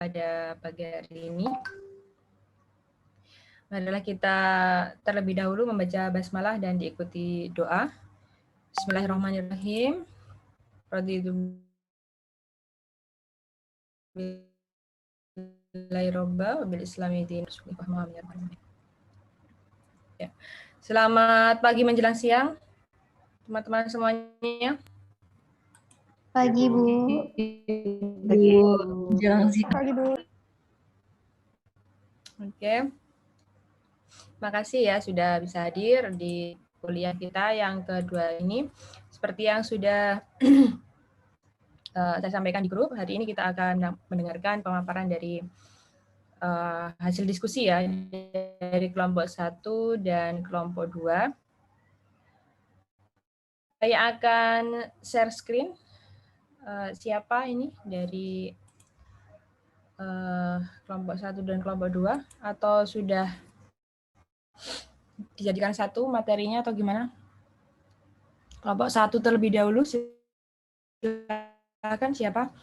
pada pagi hari ini. Marilah kita terlebih dahulu membaca basmalah dan diikuti doa. Bismillahirrahmanirrahim. Raditu billahi robba wa bil islami din. Ya. Selamat pagi menjelang siang, teman-teman semuanya. Pagi, Bu. Pagi, menjelang siang. Pagi, Bu. Oke. Makasih ya sudah bisa hadir di kuliah kita yang kedua ini. Seperti yang sudah saya sampaikan di grup, hari ini kita akan mendengarkan pemaparan dari hasil diskusi ya dari kelompok 1 dan kelompok 2. Saya akan share screen. Siapa ini dari kelompok 1 dan kelompok 2 atau sudah dijadikan satu materinya atau gimana? Kelompok 1 terlebih dahulu, silakan siapa?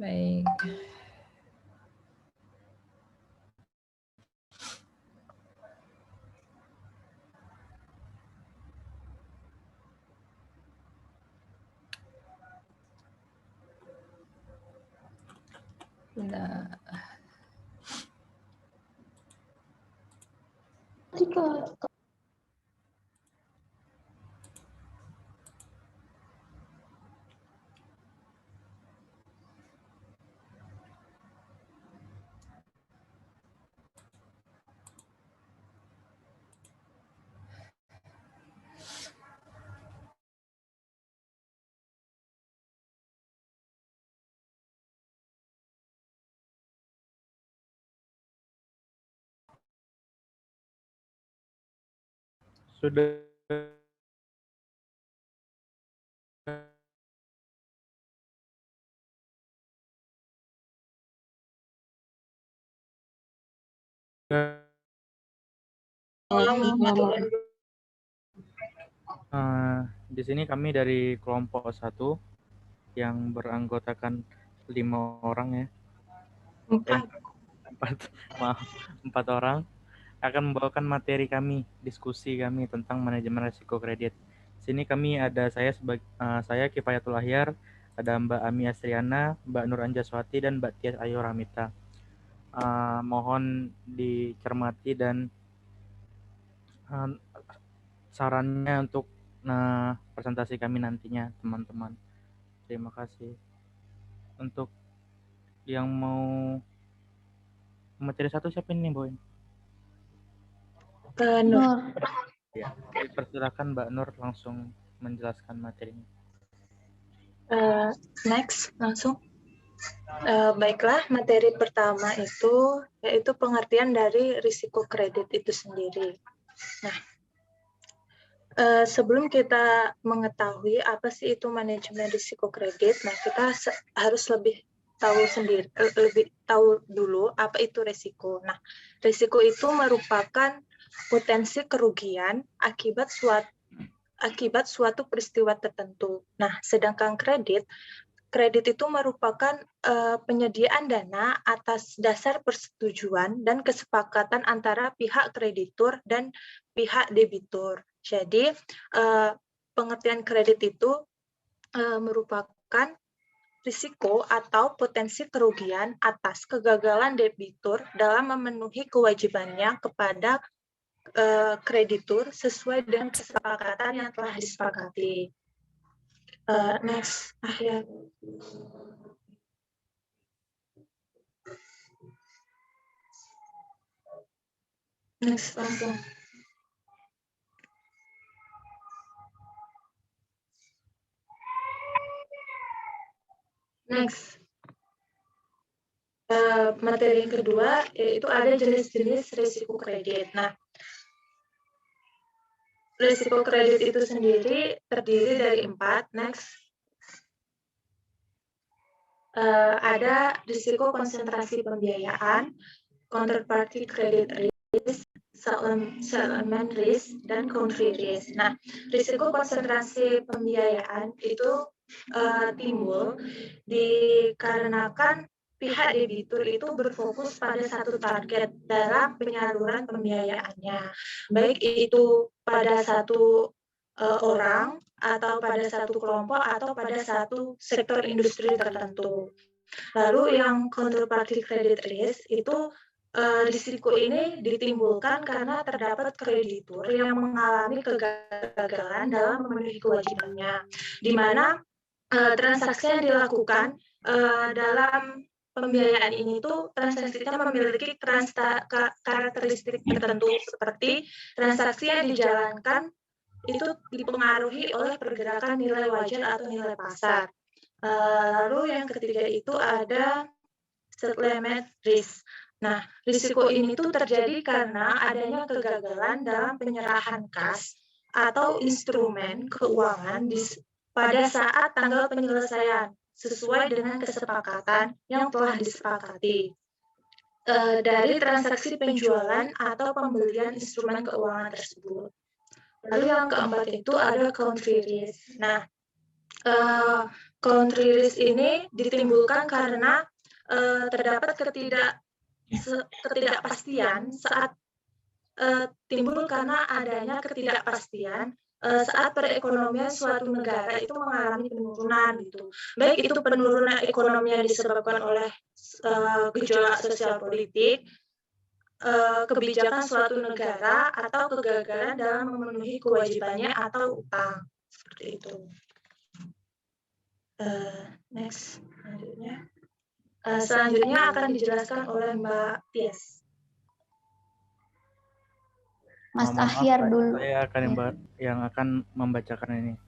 Baik. Nah. Sudah. Di sini kami dari kelompok 1 yang beranggotakan 5 orang ya. 4 orang akan membawakan materi kami, diskusi kami tentang manajemen risiko kredit. Sini kami ada saya Kifayatul Ahyar, ada Mbak Ami Asriana, Mbak Nur Anjaswati, dan Mbak Tias Ayu Ramita. Mohon dicermati dan sarannya untuk presentasi kami nantinya, teman-teman. Terima kasih. Untuk yang mau materi 1 siapa ini, Boy? Nur. Ya, persilakan Mbak Nur langsung menjelaskan materinya. Next, langsung. Baiklah, materi pertama itu yaitu pengertian dari risiko kredit itu sendiri. Nah, sebelum kita mengetahui apa sih itu manajemen risiko kredit, nah kita harus lebih tahu dulu apa itu risiko. Nah, risiko itu merupakan potensi kerugian akibat suatu peristiwa tertentu. Nah, sedangkan kredit itu merupakan penyediaan dana atas dasar persetujuan dan kesepakatan antara pihak kreditur dan pihak debitur. Jadi, pengertian kredit itu merupakan risiko atau potensi kerugian atas kegagalan debitur dalam memenuhi kewajibannya kepada kreditur sesuai dengan kesepakatan yang telah disepakati. Next, Ahyar. Next, langsung. Next. Materi yang kedua yaitu ada jenis-jenis risiko kredit. Nah, risiko kredit itu sendiri terdiri dari 4. Next. Ada risiko konsentrasi pembiayaan, counterparty credit risk, settlement risk dan country risk. Nah, risiko konsentrasi pembiayaan itu timbul dikarenakan pihak debitur itu berfokus pada satu target dalam penyaluran pembiayaannya, baik itu pada satu orang atau pada satu kelompok atau pada satu sektor industri tertentu. Lalu yang counterparty credit risk itu risiko ini ditimbulkan karena terdapat kreditur yang mengalami kegagalan dalam memenuhi kewajibannya, di mana transaksi yang dilakukan dalam pembiayaan ini tuh transaksinya memiliki karakteristik tertentu seperti transaksi yang dijalankan itu dipengaruhi oleh pergerakan nilai wajar atau nilai pasar. Lalu yang ketiga itu ada settlement risk. Nah, risiko ini tuh terjadi karena adanya kegagalan dalam penyerahan kas atau instrumen keuangan pada saat tanggal penyelesaian sesuai dengan kesepakatan yang telah disepakati dari transaksi penjualan atau pembelian instrumen keuangan tersebut. Lalu yang keempat itu ada country risk. Nah, country risk ini ditimbulkan karena terdapat ketidakpastian saat timbul karena adanya ketidakpastian saat perekonomian suatu negara itu mengalami penurunan gitu. Baik itu penurunan ekonomi yang disebabkan oleh gejolak sosial politik, kebijakan suatu negara atau kegagalan dalam memenuhi kewajibannya atau utang. Seperti itu. Next, selanjutnya. Selanjutnya akan dijelaskan oleh Mbak Tias. Mas Maaf, Ahyar dulu. Saya akan yang akan membacakan ini.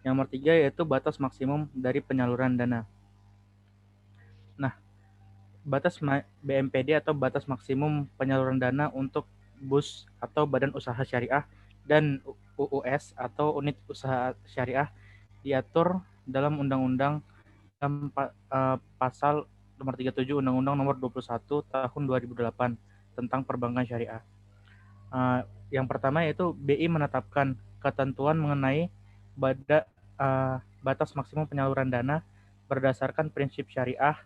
Yang nomor 3 yaitu batas maksimum dari penyaluran dana. Nah, batas BMPD atau batas maksimum penyaluran dana untuk BUS atau Badan Usaha Syariah dan UUS atau Unit Usaha Syariah diatur dalam Undang-Undang pasal nomor 37 Undang-Undang nomor 21 tahun 2008 tentang perbankan syariah. Yang pertama yaitu BI menetapkan ketentuan mengenai batas maksimum penyaluran dana berdasarkan prinsip syariah,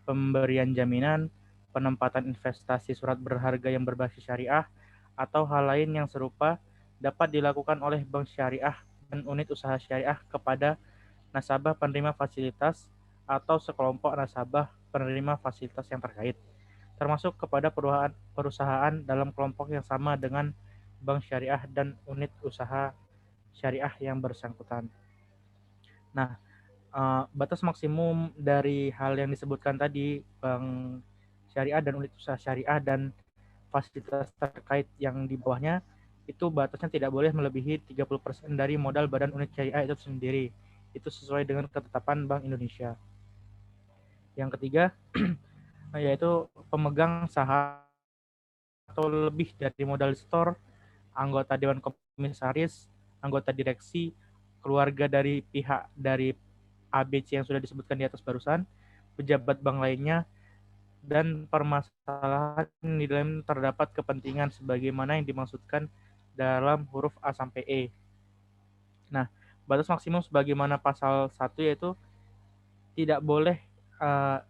pemberian jaminan, penempatan investasi surat berharga yang berbasis syariah, atau hal lain yang serupa dapat dilakukan oleh bank syariah dan unit usaha syariah kepada nasabah penerima fasilitas atau sekelompok nasabah penerima fasilitas yang terkait, termasuk kepada perusahaan dalam kelompok yang sama dengan bank syariah dan unit usaha syariah yang bersangkutan. Nah, batas maksimum dari hal yang disebutkan tadi, bank syariah dan unit usaha syariah dan fasilitas terkait yang di bawahnya, itu batasnya tidak boleh melebihi 30% dari modal badan unit syariah itu sendiri. Itu sesuai dengan ketetapan Bank Indonesia. Yang ketiga, yaitu pemegang saham atau lebih dari modal store, anggota Dewan Komisaris, anggota direksi, keluarga dari pihak dari ABC yang sudah disebutkan di atas barusan, pejabat bank lainnya, dan permasalahan di dalam terdapat kepentingan sebagaimana yang dimaksudkan dalam huruf A sampai E. Nah, batas maksimum sebagaimana pasal 1 yaitu tidak boleh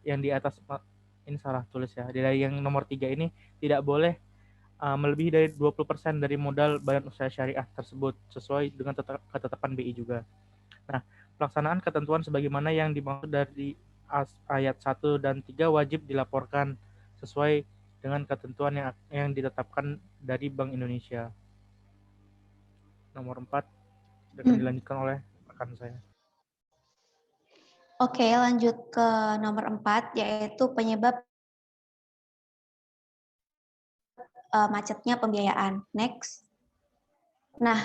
yang di atas, ini salah tulis ya, dari yang nomor 3 ini tidak boleh melebihi dari 20% dari modal badan usaha syariah tersebut sesuai dengan ketetapan BI juga. Nah, pelaksanaan ketentuan sebagaimana yang dimaksud dari ayat 1 dan 3 wajib dilaporkan sesuai dengan ketentuan yang ditetapkan dari Bank Indonesia. Nomor 4 akan dilanjutkan oleh rekan saya. Oke, lanjut ke nomor 4, yaitu penyebab macetnya pembiayaan. Next. Nah,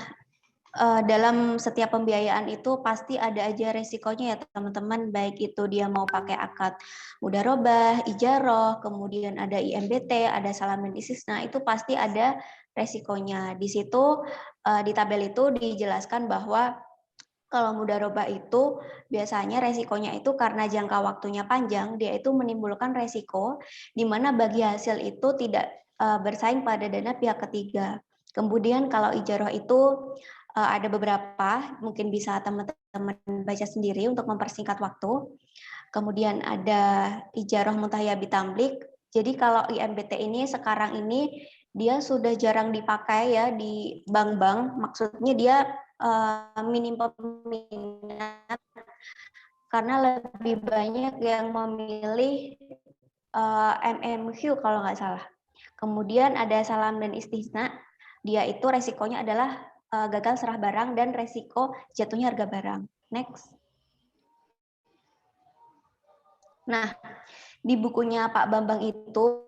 dalam setiap pembiayaan itu pasti ada aja resikonya ya teman-teman, baik itu dia mau pakai akad mudharabah, ijaroh, kemudian ada IMBT, ada salamin istisna, itu pasti ada resikonya. Di situ di tabel itu dijelaskan bahwa kalau mudharabah itu biasanya resikonya itu karena jangka waktunya panjang, dia itu menimbulkan resiko di mana bagi hasil itu tidak bersaing pada dana pihak ketiga. Kemudian kalau ijaroh itu ada beberapa, mungkin bisa teman-teman baca sendiri untuk mempersingkat waktu. Kemudian ada ijaroh mutahiyabi tamlik. Jadi kalau IMBT ini sekarang ini dia sudah jarang dipakai ya di bank-bank. Maksudnya dia minim peminat karena lebih banyak yang memilih MMQ kalau nggak salah. Kemudian ada salam dan istisna. Dia itu resikonya adalah gagal serah barang dan resiko jatuhnya harga barang. Next. Nah, di bukunya Pak Bambang itu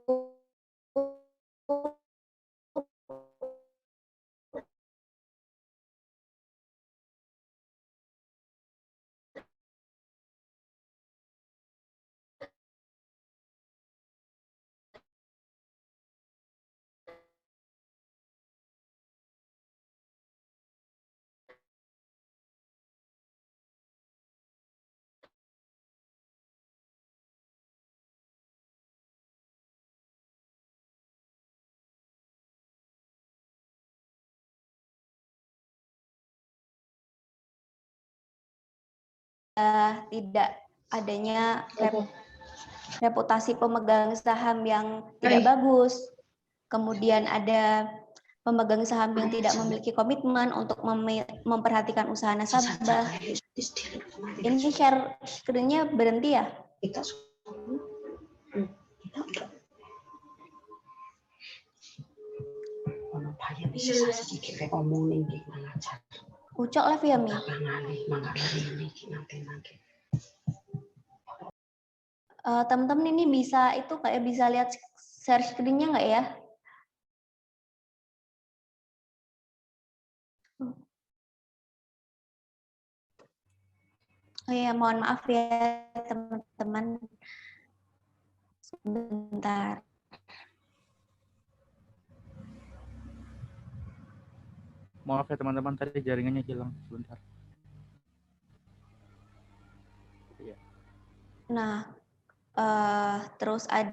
tidak adanya reputasi pemegang saham yang tidak bagus. Kemudian ada pemegang saham yang tidak memiliki komitmen untuk memperhatikan usaha nasabah. Ini share screen-nya berhenti ya? Ucok live ya, Mi? Teman-teman ini bisa itu kayak bisa lihat share screen-nya nggak ya? Oh ya, mohon maaf ya teman-teman. Sebentar. Maaf ya teman-teman, tadi jaringannya hilang sebentar. Ya. Nah, terus ada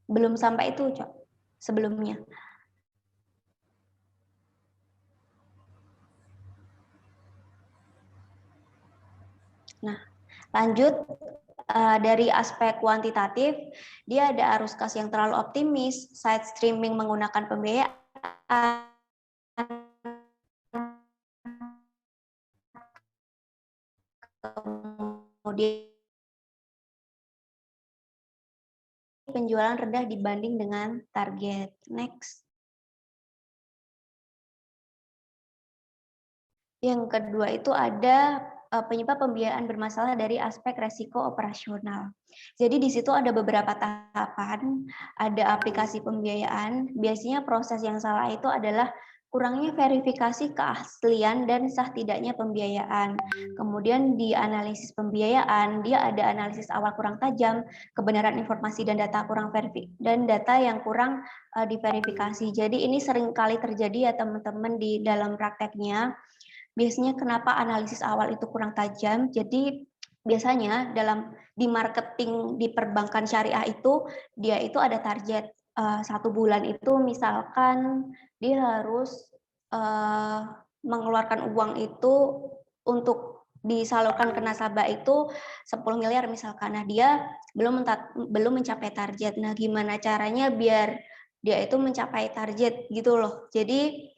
belum sampai itu, Cok, sebelumnya. Nah, lanjut dari aspek kuantitatif, dia ada arus kas yang terlalu optimis, side streaming menggunakan pembiayaan, kemudian penjualan rendah dibanding dengan target. Next. Yang kedua itu ada penyebab pembiayaan bermasalah dari aspek resiko operasional. Jadi di situ ada beberapa tahapan, ada aplikasi pembiayaan. Biasanya proses yang salah itu adalah kurangnya verifikasi keaslian dan sah tidaknya pembiayaan. Kemudian di analisis pembiayaan, dia ada analisis awal kurang tajam, kebenaran informasi dan data kurang dan data yang kurang diverifikasi. Jadi ini sering kali terjadi ya teman-teman di dalam prakteknya. Biasanya kenapa analisis awal itu kurang tajam? Jadi biasanya di marketing di perbankan syariah itu dia itu ada target 1 bulan itu misalkan dia harus mengeluarkan uang itu untuk disalurkan ke nasabah itu 10 miliar misalkan. Nah, dia belum mencapai target. Nah, gimana caranya biar dia itu mencapai target gitu loh. Jadi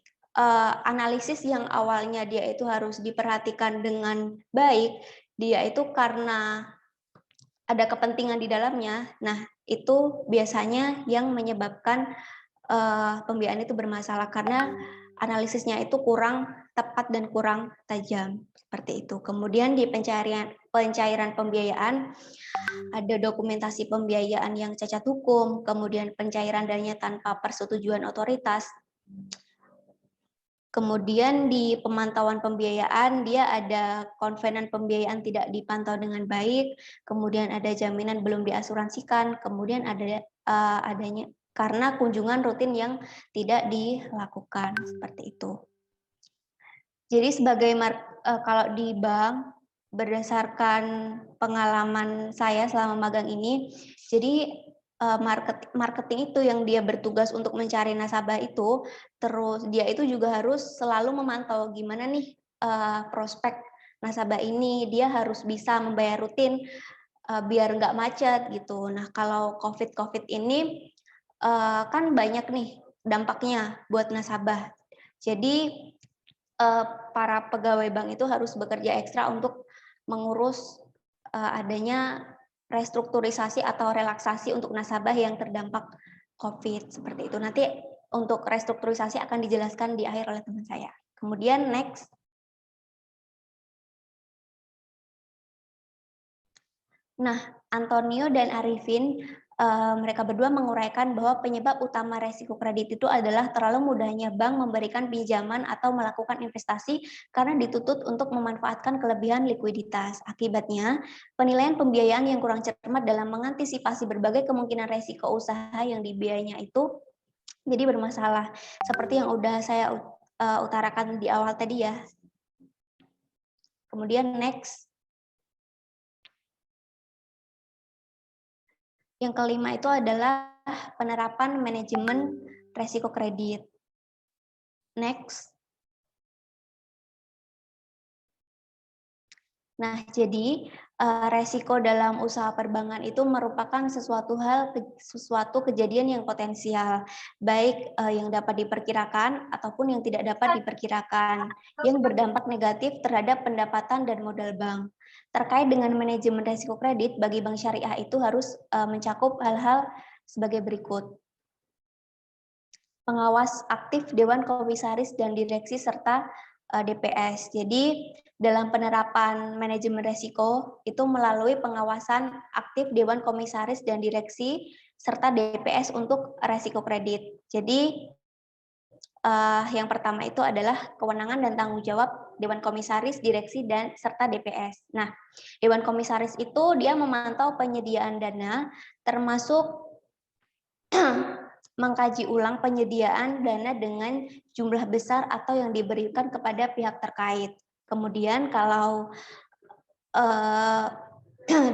analisis yang awalnya dia itu harus diperhatikan dengan baik, dia itu karena ada kepentingan di dalamnya. Nah, itu biasanya yang menyebabkan pembiayaan itu bermasalah karena analisisnya itu kurang tepat dan kurang tajam seperti itu. Kemudian di pencairan pembiayaan ada dokumentasi pembiayaan yang cacat hukum, kemudian pencairan dananya tanpa persetujuan otoritas. Kemudian di pemantauan pembiayaan, dia ada konvenan pembiayaan tidak dipantau dengan baik, kemudian ada jaminan belum diasuransikan, kemudian ada adanya karena kunjungan rutin yang tidak dilakukan, seperti itu. Jadi sebagai kalau di bank, berdasarkan pengalaman saya selama magang ini, jadi marketing itu yang dia bertugas untuk mencari nasabah itu, terus dia itu juga harus selalu memantau gimana nih prospek nasabah ini, dia harus bisa membayar rutin biar nggak macet gitu. Nah kalau COVID ini kan banyak nih dampaknya buat nasabah. Jadi para pegawai bank itu harus bekerja ekstra untuk mengurus adanya restrukturisasi atau relaksasi untuk nasabah yang terdampak COVID seperti itu. Nanti untuk restrukturisasi akan dijelaskan di akhir oleh teman saya. Kemudian next. Nah, Antonio dan Arifin, mereka berdua menguraikan bahwa penyebab utama resiko kredit itu adalah terlalu mudahnya bank memberikan pinjaman atau melakukan investasi karena dituntut untuk memanfaatkan kelebihan likuiditas. Akibatnya, penilaian pembiayaan yang kurang cermat dalam mengantisipasi berbagai kemungkinan resiko usaha yang dibiayainya itu jadi bermasalah. Seperti yang udah saya utarakan di awal tadi ya. Kemudian next. Yang kelima itu adalah penerapan manajemen resiko kredit. Next. Nah, jadi resiko dalam usaha perbankan itu merupakan sesuatu kejadian yang potensial, baik yang dapat diperkirakan ataupun yang tidak dapat diperkirakan, yang berdampak negatif terhadap pendapatan dan modal bank. Terkait dengan manajemen resiko kredit, bagi bank syariah itu harus mencakup hal-hal sebagai berikut. Pengawas aktif Dewan Komisaris dan Direksi serta DPS. Jadi dalam penerapan manajemen resiko itu melalui pengawasan aktif Dewan Komisaris dan Direksi serta DPS untuk resiko kredit. Jadi yang pertama itu adalah kewenangan dan tanggung jawab Dewan Komisaris, Direksi, dan serta DPS. Nah, Dewan Komisaris itu dia memantau penyediaan dana, termasuk mengkaji ulang penyediaan dana dengan jumlah besar atau yang diberikan kepada pihak terkait. Kemudian kalau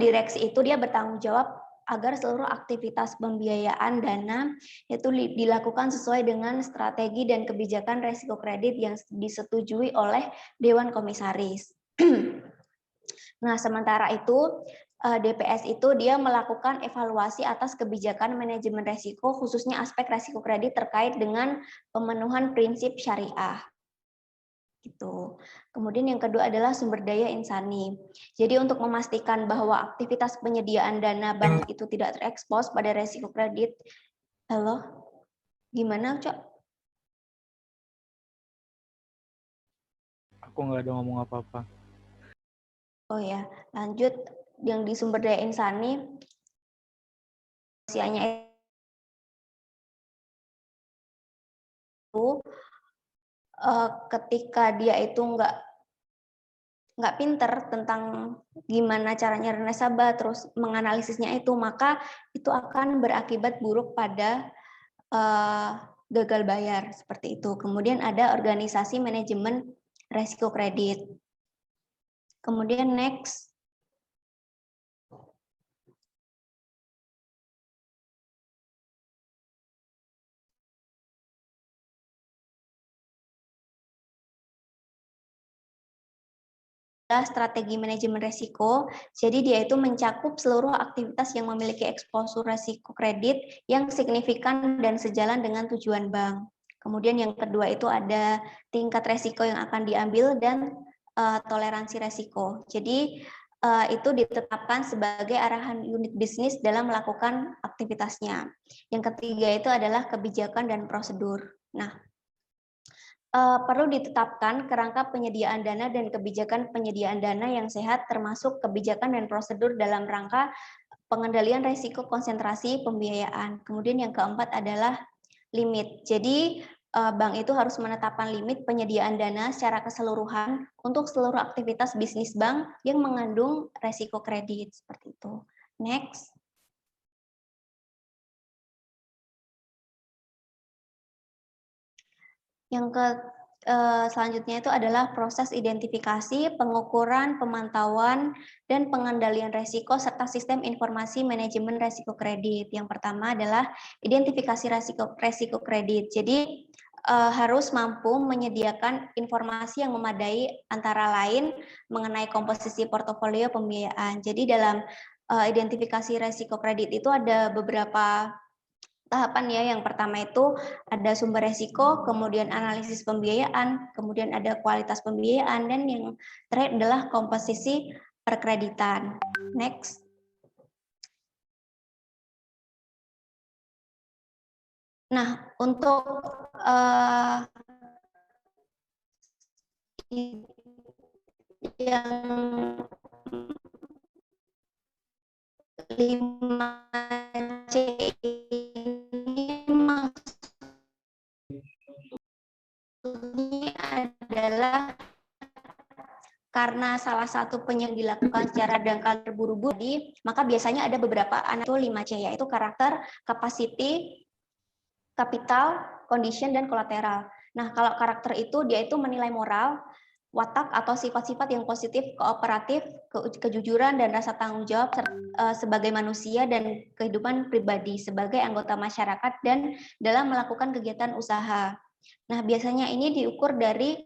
direksi itu dia bertanggung jawab agar seluruh aktivitas pembiayaan dana itu dilakukan sesuai dengan strategi dan kebijakan resiko kredit yang disetujui oleh Dewan Komisaris. Nah, sementara itu DPS itu dia melakukan evaluasi atas kebijakan manajemen resiko, khususnya aspek resiko kredit terkait dengan pemenuhan prinsip syariah. Gitu. Kemudian yang kedua adalah sumber daya insani. Jadi untuk memastikan bahwa aktivitas penyediaan dana bank itu tidak terekspos pada resiko kredit. Halo, gimana, Cok? Aku nggak ada ngomong apa-apa. Oh ya, lanjut yang di sumber daya insani. Usianya itu ketika dia itu nggak pinter tentang gimana caranya nasabah, terus menganalisisnya itu, maka itu akan berakibat buruk pada gagal bayar seperti itu. Kemudian ada organisasi manajemen resiko kredit. Kemudian next. Strategi manajemen resiko, jadi dia itu mencakup seluruh aktivitas yang memiliki eksposur resiko kredit yang signifikan dan sejalan dengan tujuan bank. Kemudian yang kedua itu ada tingkat resiko yang akan diambil dan toleransi resiko. Jadi itu ditetapkan sebagai arahan unit bisnis dalam melakukan aktivitasnya. Yang ketiga itu adalah kebijakan dan prosedur. Nah, perlu ditetapkan kerangka penyediaan dana dan kebijakan penyediaan dana yang sehat, termasuk kebijakan dan prosedur dalam rangka pengendalian risiko konsentrasi pembiayaan. Kemudian yang keempat adalah limit. Jadi bank itu harus menetapkan limit penyediaan dana secara keseluruhan untuk seluruh aktivitas bisnis bank yang mengandung risiko kredit seperti itu. Next. Yang selanjutnya itu adalah proses identifikasi, pengukuran, pemantauan, dan pengendalian resiko serta sistem informasi manajemen resiko kredit. Yang pertama adalah identifikasi resiko kredit. Jadi harus mampu menyediakan informasi yang memadai antara lain mengenai komposisi portofolio pembiayaan. Jadi dalam identifikasi resiko kredit itu ada beberapa tahapan ya. Yang pertama itu ada sumber resiko, kemudian analisis pembiayaan, kemudian ada kualitas pembiayaan, dan yang terakhir adalah komposisi perkreditan. Next. Nah, untuk yang 5C ini maksudnya adalah karena salah satu penyelenggaraan dilakukan secara dangkal terburu-buru, maka biasanya ada beberapa itu 5C, yaitu karakter, capacity, capital, condition, dan kolateral. Nah, kalau karakter itu dia itu menilai moral, watak atau sifat-sifat yang positif, kooperatif, kejujuran, dan rasa tanggung jawab sebagai manusia dan kehidupan pribadi sebagai anggota masyarakat dan dalam melakukan kegiatan usaha. Nah, biasanya ini diukur dari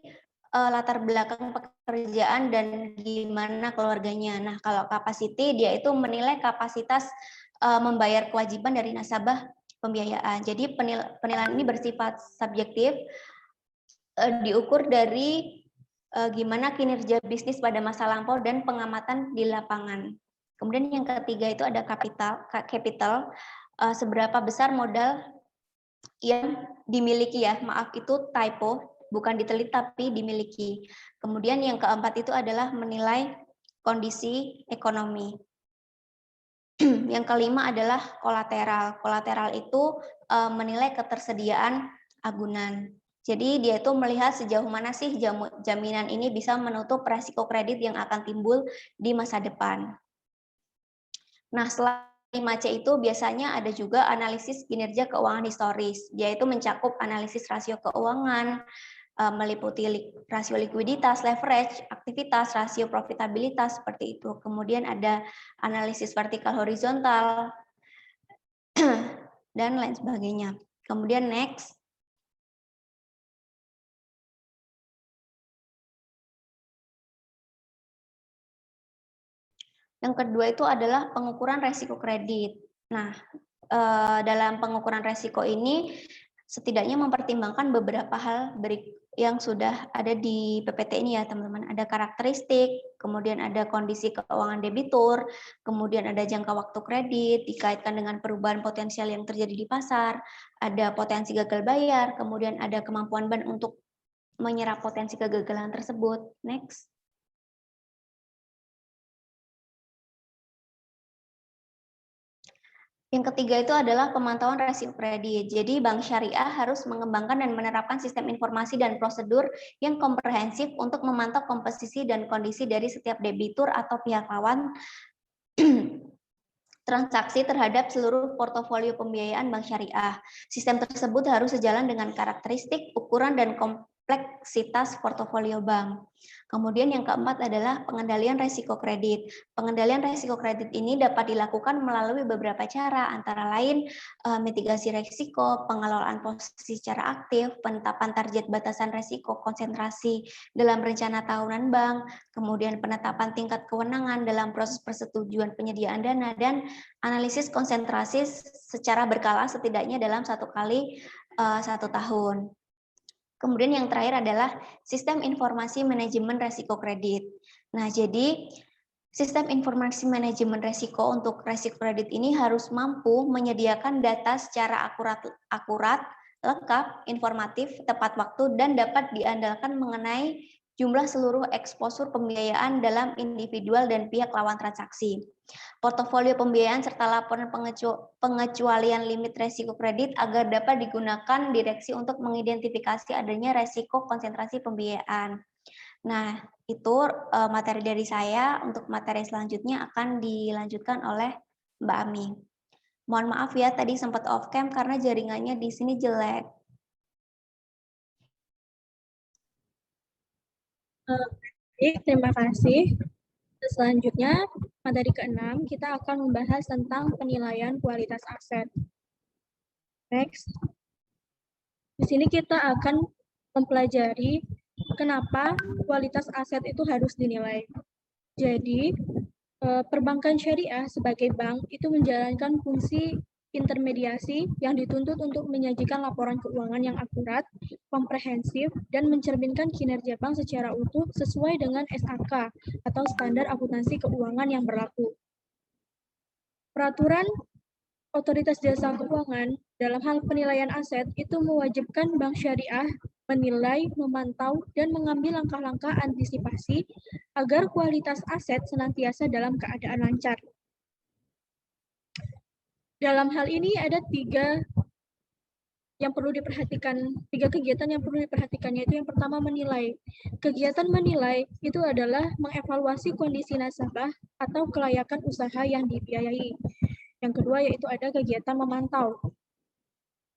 latar belakang pekerjaan dan gimana keluarganya. Nah, kalau capacity dia itu menilai kapasitas membayar kewajiban dari nasabah pembiayaan. Jadi penilaian ini bersifat subjektif, diukur dari gimana kinerja bisnis pada masa lampau dan pengamatan di lapangan. Kemudian yang ketiga itu ada capital, seberapa besar modal yang dimiliki ya, maaf itu typo, bukan diteliti tapi dimiliki. Kemudian yang keempat itu adalah menilai kondisi ekonomi. Yang kelima adalah kolateral. Kolateral itu menilai ketersediaan agunan. Jadi dia itu melihat sejauh mana sih jaminan ini bisa menutup resiko kredit yang akan timbul di masa depan. Nah, selain 5C itu biasanya ada juga analisis kinerja keuangan historis. Dia itu mencakup analisis rasio keuangan, meliputi rasio likuiditas, leverage, aktivitas, rasio profitabilitas, seperti itu. Kemudian ada analisis vertikal horizontal, dan lain sebagainya. Kemudian next. Yang kedua itu adalah pengukuran resiko kredit. Nah, dalam pengukuran resiko ini setidaknya mempertimbangkan beberapa hal yang sudah ada di PPT ini ya teman-teman. Ada karakteristik, kemudian ada kondisi keuangan debitur, kemudian ada jangka waktu kredit, dikaitkan dengan perubahan potensial yang terjadi di pasar, ada potensi gagal bayar, kemudian ada kemampuan bank untuk menyerap potensi kegagalan tersebut. Next. Yang ketiga itu adalah pemantauan resiko kredit. Jadi Bank Syariah harus mengembangkan dan menerapkan sistem informasi dan prosedur yang komprehensif untuk memantau komposisi dan kondisi dari setiap debitur atau pihak lawan transaksi terhadap seluruh portofolio pembiayaan Bank Syariah. Sistem tersebut harus sejalan dengan karakteristik, ukuran, dan kompleksitas portofolio bank. Kemudian yang keempat adalah pengendalian resiko kredit. Pengendalian resiko kredit ini dapat dilakukan melalui beberapa cara, antara lain mitigasi resiko, pengelolaan posisi secara aktif, penetapan target batasan resiko, konsentrasi dalam rencana tahunan bank, kemudian penetapan tingkat kewenangan dalam proses persetujuan penyediaan dana, dan analisis konsentrasi secara berkala setidaknya dalam 1 kali 1 tahun. Kemudian yang terakhir adalah sistem informasi manajemen resiko kredit. Nah, jadi sistem informasi manajemen resiko untuk resiko kredit ini harus mampu menyediakan data secara akurat, lengkap, informatif, tepat waktu, dan dapat diandalkan mengenai jumlah seluruh eksposur pembiayaan dalam individual dan pihak lawan transaksi, portofolio pembiayaan, serta laporan pengecualian limit resiko kredit agar dapat digunakan direksi untuk mengidentifikasi adanya resiko konsentrasi pembiayaan. Nah, itu materi dari saya. Untuk materi selanjutnya akan dilanjutkan oleh Mbak Ami. Mohon maaf ya, tadi sempat off cam karena jaringannya di sini jelek. Baik, terima kasih. Selanjutnya, materi ke-6, kita akan membahas tentang penilaian kualitas aset. Next. Di sini kita akan mempelajari kenapa kualitas aset itu harus dinilai. Jadi, perbankan syariah sebagai bank itu menjalankan fungsi intermediasi yang dituntut untuk menyajikan laporan keuangan yang akurat, komprehensif, dan mencerminkan kinerja bank secara utuh sesuai dengan SAK atau Standar Akuntansi Keuangan yang berlaku. Peraturan Otoritas Jasa Keuangan dalam hal penilaian aset itu mewajibkan bank syariah menilai, memantau, dan mengambil langkah-langkah antisipasi agar kualitas aset senantiasa dalam keadaan lancar. Dalam hal ini ada tiga kegiatan yang perlu diperhatikan, yaitu yang pertama menilai. Kegiatan menilai itu adalah mengevaluasi kondisi nasabah atau kelayakan usaha yang dibiayai. Yang kedua yaitu ada kegiatan memantau.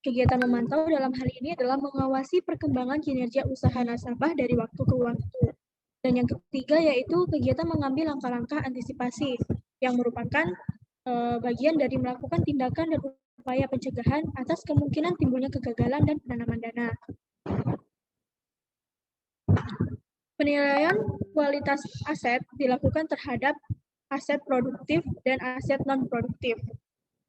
Kegiatan memantau dalam hal ini adalah mengawasi perkembangan kinerja usaha nasabah dari waktu ke waktu. Dan yang ketiga yaitu kegiatan mengambil langkah-langkah antisipasi yang merupakan bagian dari melakukan tindakan dan upaya pencegahan atas kemungkinan timbulnya kegagalan dan penanaman dana. Penilaian kualitas aset dilakukan terhadap aset produktif dan aset non-produktif.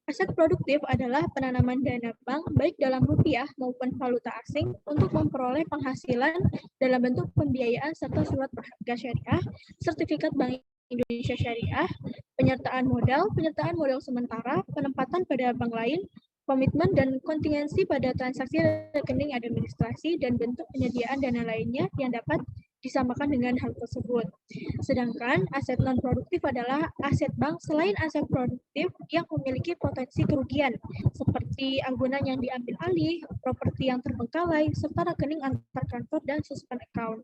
Aset produktif adalah penanaman dana bank baik dalam rupiah maupun valuta asing untuk memperoleh penghasilan dalam bentuk pembiayaan serta surat berharga syariah, sertifikat Bank Indonesia Syariah, penyertaan modal sementara, penempatan pada bank lain, komitmen dan kontingensi pada transaksi rekening administrasi, dan bentuk penyediaan dana lainnya yang dapat disamakan dengan hal tersebut. Sedangkan aset non-produktif adalah aset bank selain aset produktif yang memiliki potensi kerugian, seperti agunan yang diambil alih, properti yang terbengkalai, serta rekening antar kantor dan suspend account.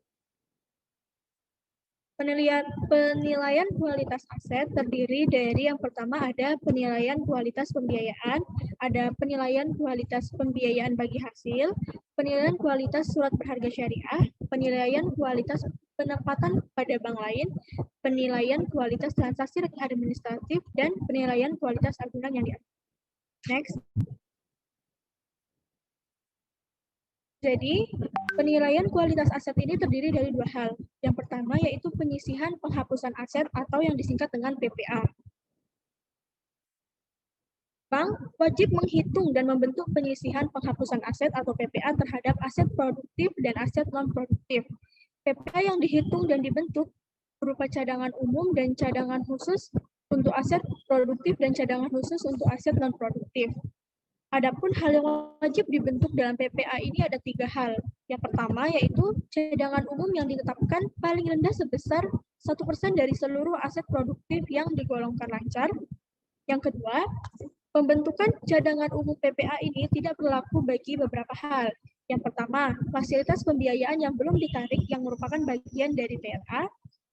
Penilaian kualitas aset terdiri dari yang pertama ada penilaian kualitas pembiayaan, ada penilaian kualitas pembiayaan bagi hasil, penilaian kualitas surat berharga syariah, penilaian kualitas penempatan pada bank lain, penilaian kualitas transaksi rekening administratif, dan penilaian kualitas agunan yang diambil. Next. Jadi, penilaian kualitas aset ini terdiri dari dua hal. Yang pertama yaitu penyisihan penghapusan aset atau yang disingkat dengan PPA. Bank wajib menghitung dan membentuk penyisihan penghapusan aset atau PPA terhadap aset produktif dan aset non-produktif. PPA yang dihitung dan dibentuk berupa cadangan umum dan cadangan khusus untuk aset produktif dan cadangan khusus untuk aset non-produktif. Adapun hal yang wajib dibentuk dalam PPA ini ada tiga hal. Yang pertama yaitu cadangan umum yang ditetapkan paling rendah sebesar 1% dari seluruh aset produktif yang digolongkan lancar. Yang kedua, pembentukan cadangan umum PPA ini tidak berlaku bagi beberapa hal. Yang pertama, fasilitas pembiayaan yang belum ditarik yang merupakan bagian dari PRA.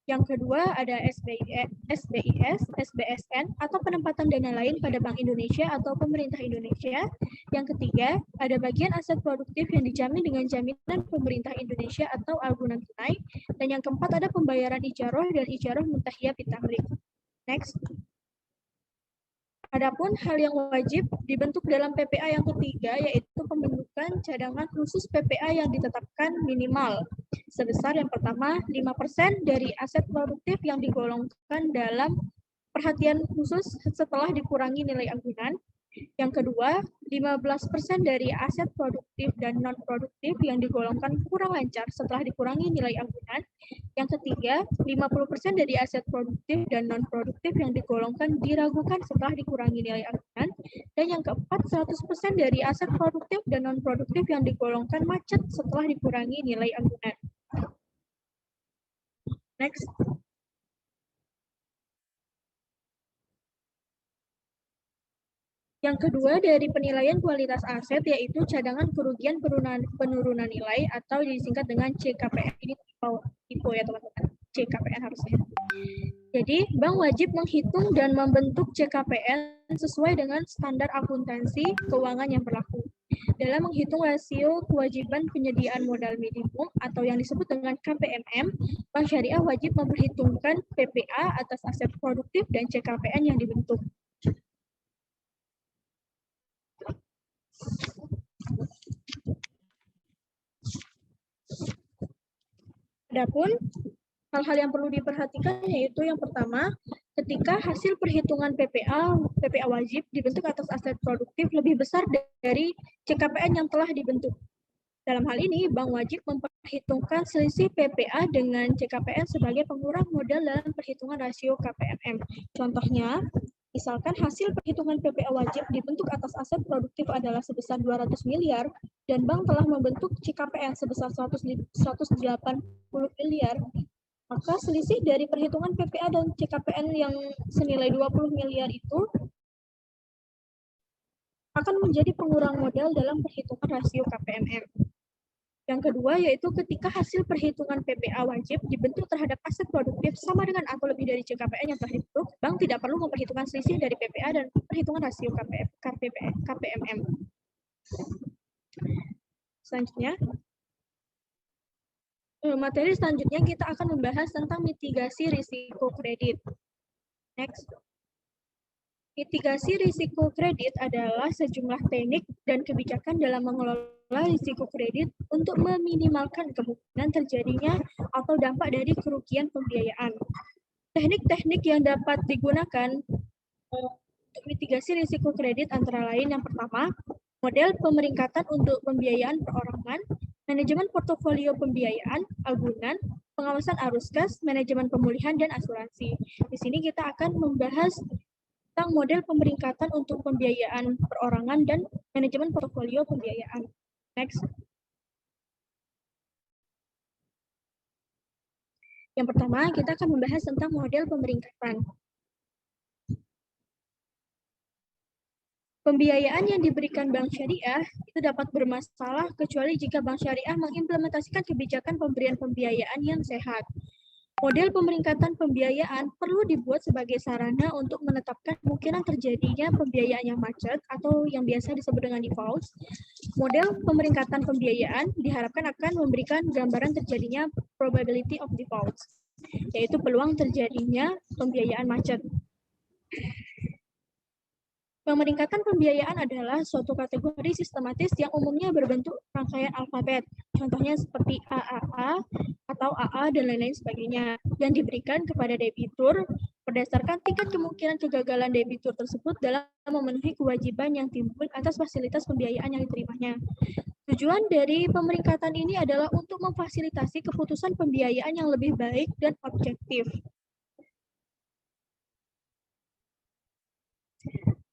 Yang kedua ada SBIS, SBSN, atau penempatan dana lain pada Bank Indonesia atau pemerintah Indonesia. Yang ketiga, ada bagian aset produktif yang dijamin dengan jaminan pemerintah Indonesia atau agunan tunai. Dan yang keempat ada pembayaran ijaroh dan ijaroh muntahiyah bitamlik. Next. Adapun hal yang wajib dibentuk dalam PPA yang ketiga yaitu pembentukan cadangan khusus PPA yang ditetapkan minimal sebesar yang pertama 5% dari aset produktif yang digolongkan dalam perhatian khusus setelah dikurangi nilai agunan. Yang kedua, 15% dari aset produktif dan non-produktif yang digolongkan kurang lancar setelah dikurangi nilai agunan. Yang ketiga, 50% dari aset produktif dan non-produktif yang digolongkan diragukan setelah dikurangi nilai agunan. Dan yang keempat, 100% dari aset produktif dan non-produktif yang digolongkan macet setelah dikurangi nilai agunan. Next. Yang kedua dari penilaian kualitas aset yaitu cadangan kerugian penurunan nilai atau disingkat dengan CKPN. Ini tipe ya teman-teman, CKPN harusnya. Jadi bank wajib menghitung dan membentuk CKPN sesuai dengan standar akuntansi keuangan yang berlaku. Dalam menghitung rasio kewajiban penyediaan modal minimum atau yang disebut dengan KPMM, Bank Syariah wajib memperhitungkan PPA atas aset produktif dan CKPN yang dibentuk. Adapun hal-hal yang perlu diperhatikan yaitu yang pertama, ketika hasil perhitungan PPA wajib dibentuk atas aset produktif lebih besar dari CKPN yang telah dibentuk. Dalam hal ini, bank wajib memperhitungkan selisih PPA dengan CKPN sebagai pengurang modal dalam perhitungan rasio KPMM. Contohnya, misalkan hasil perhitungan PPA wajib dibentuk atas aset produktif adalah sebesar 200 miliar dan bank telah membentuk CKPN sebesar 180 miliar, maka selisih dari perhitungan PPA dan CKPN yang senilai 20 miliar itu akan menjadi pengurang modal dalam perhitungan rasio KPMM. Yang kedua yaitu ketika hasil perhitungan PPA wajib dibentuk terhadap aset produktif sama dengan atau lebih dari CKPN yang telah dibentuk, bank tidak perlu memperhitungkan selisih dari PPA dan perhitungan rasio KPMM. Selanjutnya, materi selanjutnya kita akan membahas tentang mitigasi risiko kredit. Next. Mitigasi risiko kredit adalah sejumlah teknik dan kebijakan dalam mengelola risiko kredit untuk meminimalkan kemungkinan terjadinya atau dampak dari kerugian pembiayaan. Teknik-teknik yang dapat digunakan untuk mitigasi risiko kredit antara lain yang pertama, model pemeringkatan untuk pembiayaan perorangan, manajemen portofolio pembiayaan, agunan, pengawasan arus kas, manajemen pemulihan, dan asuransi. Di sini kita akan membahas tentang model pemeringkatan untuk pembiayaan perorangan dan manajemen portofolio pembiayaan. Next. Yang pertama, kita akan membahas tentang model pemeringkatan. Pembiayaan yang diberikan Bank Syariah itu dapat bermasalah kecuali jika Bank Syariah mengimplementasikan kebijakan pemberian pembiayaan yang sehat. Model pemeringkatan pembiayaan perlu dibuat sebagai sarana untuk menetapkan kemungkinan terjadinya pembiayaan yang macet atau yang biasa disebut dengan default. Model pemeringkatan pembiayaan diharapkan akan memberikan gambaran terjadinya probability of default, yaitu peluang terjadinya pembiayaan macet. Pemeringkatan pembiayaan adalah suatu kategori sistematis yang umumnya berbentuk rangkaian alfabet, contohnya seperti AAA atau AA dan lain-lain sebagainya, yang diberikan kepada debitur berdasarkan tingkat kemungkinan kegagalan debitur tersebut dalam memenuhi kewajiban yang timbul atas fasilitas pembiayaan yang diterimanya. Tujuan dari pemeringkatan ini adalah untuk memfasilitasi keputusan pembiayaan yang lebih baik dan objektif.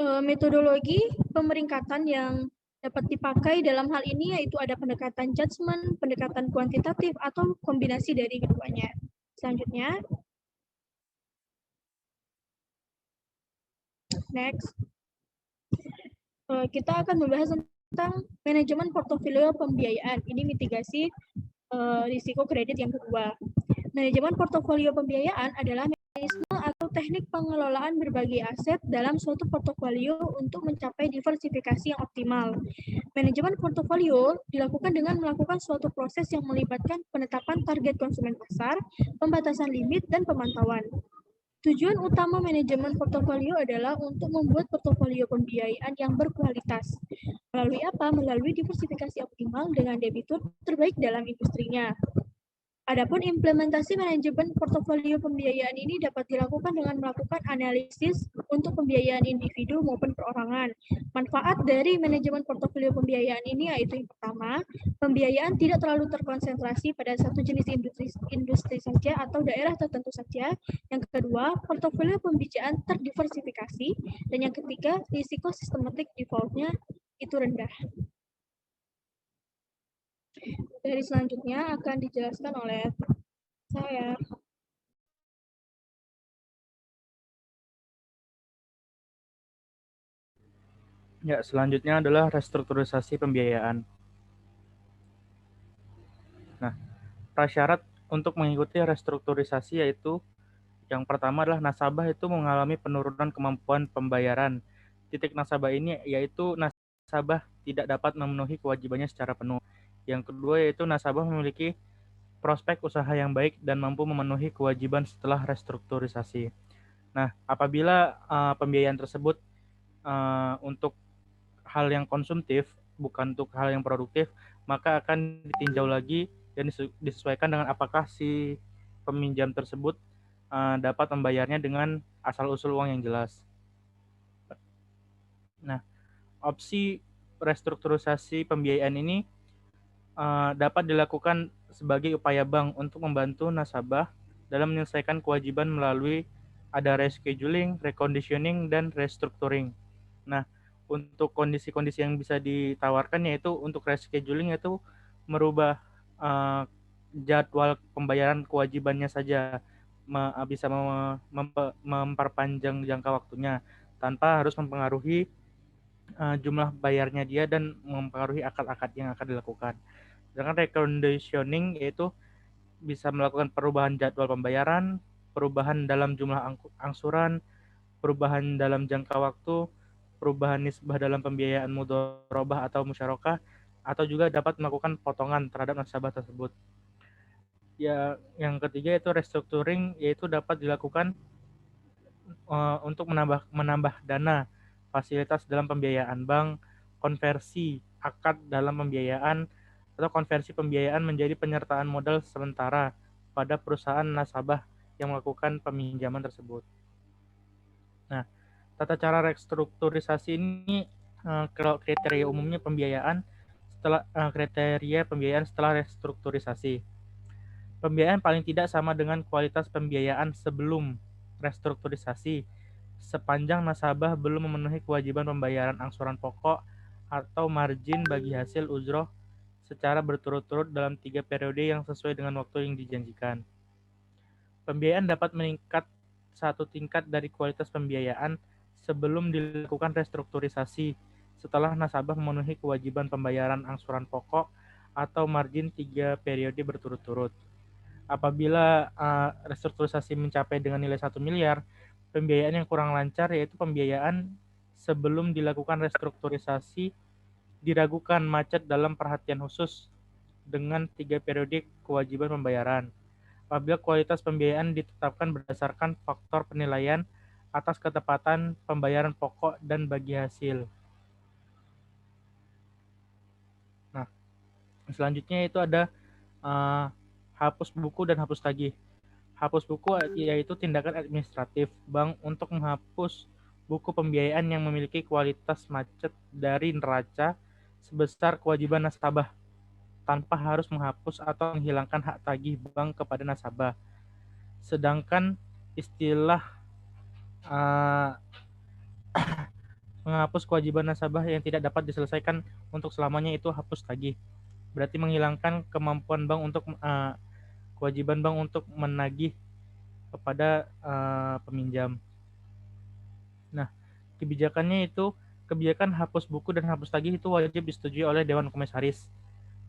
Metodologi pemeringkatan yang dapat dipakai dalam hal ini yaitu ada pendekatan judgement, pendekatan kuantitatif, atau kombinasi dari keduanya. Selanjutnya, next, kita akan membahas tentang manajemen portofolio pembiayaan. Ini mitigasi risiko kredit yang kedua. Manajemen portofolio pembiayaan adalah mekanisme atau teknik pengelolaan berbagai aset dalam suatu portofolio untuk mencapai diversifikasi yang optimal. Manajemen portofolio dilakukan dengan melakukan suatu proses yang melibatkan penetapan target konsumen pasar, pembatasan limit, dan pemantauan. Tujuan utama manajemen portofolio adalah untuk membuat portofolio pembiayaan yang berkualitas. Melalui apa? Melalui diversifikasi optimal dengan debitur terbaik dalam industrinya. Adapun implementasi manajemen portofolio pembiayaan ini dapat dilakukan dengan melakukan analisis untuk pembiayaan individu maupun perorangan. Manfaat dari manajemen portofolio pembiayaan ini yaitu yang pertama, pembiayaan tidak terlalu terkonsentrasi pada satu jenis industri saja atau daerah tertentu saja. Yang kedua, portofolio pembiayaan terdiversifikasi. Dan yang ketiga, risiko sistematik default-nya itu rendah. Dari selanjutnya akan dijelaskan oleh saya. Ya, selanjutnya adalah restrukturisasi pembiayaan. Nah, prasyarat untuk mengikuti restrukturisasi yaitu yang pertama adalah nasabah itu mengalami penurunan kemampuan pembayaran. Titik nasabah ini yaitu nasabah nasabah tidak dapat memenuhi kewajibannya secara penuh. Yang kedua yaitu nasabah memiliki prospek usaha yang baik dan mampu memenuhi kewajiban setelah restrukturisasi. Nah, apabila pembiayaan tersebut untuk hal yang konsumtif, bukan untuk hal yang produktif, maka akan ditinjau lagi dan disesuaikan dengan apakah si peminjam tersebut dapat membayarnya dengan asal-usul uang yang jelas. Nah, opsi restrukturisasi pembiayaan ini dapat dilakukan sebagai upaya bank untuk membantu nasabah dalam menyelesaikan kewajiban melalui ada rescheduling, reconditioning, dan restructuring. Nah, untuk kondisi-kondisi yang bisa ditawarkan yaitu untuk rescheduling itu merubah jadwal pembayaran kewajibannya saja, bisa memperpanjang jangka waktunya tanpa harus mempengaruhi jumlah bayarnya dia dan mempengaruhi akad-akad yang akan dilakukan. Sedangkan reconditioning yaitu bisa melakukan perubahan jadwal pembayaran, perubahan dalam jumlah angsuran, perubahan dalam jangka waktu, perubahan nisbah dalam pembiayaan mudharabah atau musyarakah, atau juga dapat melakukan potongan terhadap nasabah tersebut. Ya, yang ketiga yaitu restructuring, yaitu dapat dilakukan untuk menambah dana fasilitas dalam pembiayaan bank, konversi akad dalam pembiayaan, atau konversi pembiayaan menjadi penyertaan modal sementara pada perusahaan nasabah yang melakukan peminjaman tersebut. Nah, tata cara restrukturisasi ini kriteria umumnya pembiayaan setelah restrukturisasi. Pembiayaan paling tidak sama dengan kualitas pembiayaan sebelum restrukturisasi sepanjang nasabah belum memenuhi kewajiban pembayaran angsuran pokok atau margin bagi hasil ujroh secara berturut-turut dalam 3 periode yang sesuai dengan waktu yang dijanjikan. Pembiayaan dapat meningkat satu tingkat dari kualitas pembiayaan sebelum dilakukan restrukturisasi setelah nasabah memenuhi kewajiban pembayaran angsuran pokok atau margin 3 periode berturut-turut. Apabila restrukturisasi mencapai dengan nilai 1 miliar, pembiayaan yang kurang lancar yaitu pembiayaan sebelum dilakukan restrukturisasi diragukan macet dalam perhatian khusus dengan 3 periode kewajiban pembayaran. Apabila kualitas pembiayaan ditetapkan berdasarkan faktor penilaian atas ketepatan pembayaran pokok dan bagi hasil. Nah, selanjutnya itu ada hapus buku dan hapus tagih. Hapus buku yaitu tindakan administratif bank untuk menghapus buku pembiayaan yang memiliki kualitas macet dari neraca sebesar kewajiban nasabah tanpa harus menghapus atau menghilangkan hak tagih bank kepada nasabah. Sedangkan istilah menghapus kewajiban nasabah yang tidak dapat diselesaikan untuk selamanya itu hapus tagih. Berarti menghilangkan kemampuan bank untuk kewajiban bank untuk menagih kepada peminjam. Nah, kebijakannya itu kebijakan hapus buku dan hapus tagih itu wajib disetujui oleh Dewan Komisaris.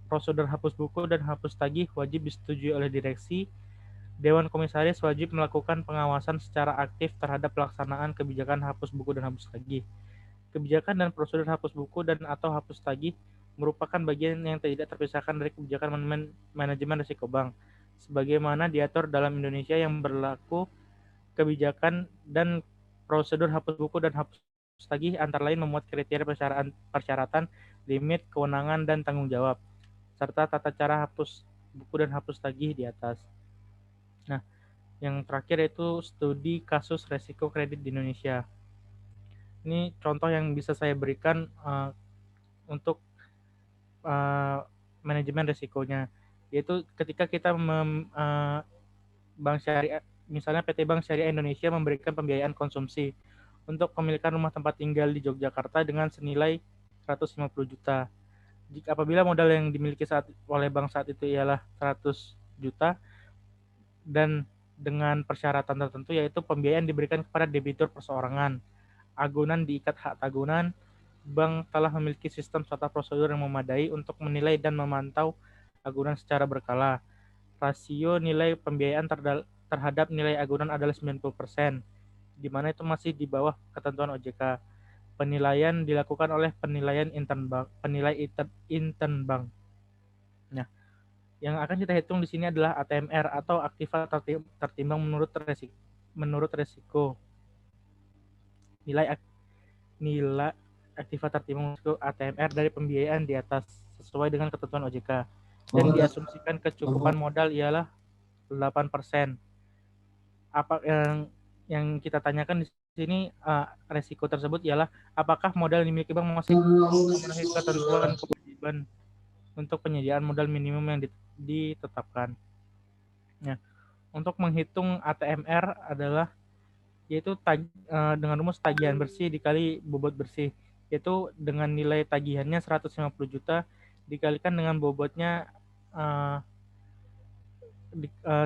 Prosedur hapus buku dan hapus tagih wajib disetujui oleh direksi. Dewan Komisaris wajib melakukan pengawasan secara aktif terhadap pelaksanaan kebijakan hapus buku dan hapus tagih. Kebijakan dan prosedur hapus buku dan atau hapus tagih merupakan bagian yang tidak terpisahkan dari kebijakan manajemen risiko bank, sebagaimana diatur dalam Indonesia yang berlaku. Kebijakan dan prosedur hapus buku dan hapus tagih antara lain memuat kriteria persyaratan, limit, kewenangan, dan tanggung jawab, serta tata cara hapus buku dan hapus tagih di atas. Nah, yang terakhir itu studi kasus resiko kredit di Indonesia. Ini contoh yang bisa saya berikan untuk manajemen risikonya, yaitu ketika kita bank syariah, misalnya PT Bank Syariah Indonesia memberikan pembiayaan konsumsi untuk pemilikan rumah tempat tinggal di Yogyakarta dengan senilai 150 juta. Apabila modal yang dimiliki oleh bank saat itu ialah 100 juta dan dengan persyaratan tertentu yaitu pembiayaan diberikan kepada debitur perseorangan, agunan diikat hak tagunan, bank telah memiliki sistem serta prosedur yang memadai untuk menilai dan memantau agunan secara berkala. Rasio nilai pembiayaan terhadap nilai agunan adalah 90%, di mana itu masih di bawah ketentuan OJK. Penilaian dilakukan oleh penilai intern bank. Nah, yang akan kita hitung di sini adalah ATMR atau aktiva tertimbang menurut resiko. Nilai aktiva tertimbang risiko ATMR dari pembiayaan di atas sesuai dengan ketentuan OJK dan diasumsikan kecukupan modal ialah 8%. Apa yang kita tanyakan di sini resiko tersebut ialah apakah modal yang dimiliki bank masih memenuhi ketentuan kewajiban untuk penyediaan modal minimum yang ditetapkan. Nah, untuk menghitung ATMR adalah yaitu dengan rumus tagihan bersih dikali bobot bersih, yaitu dengan nilai tagihannya 150 juta dikalikan dengan bobotnya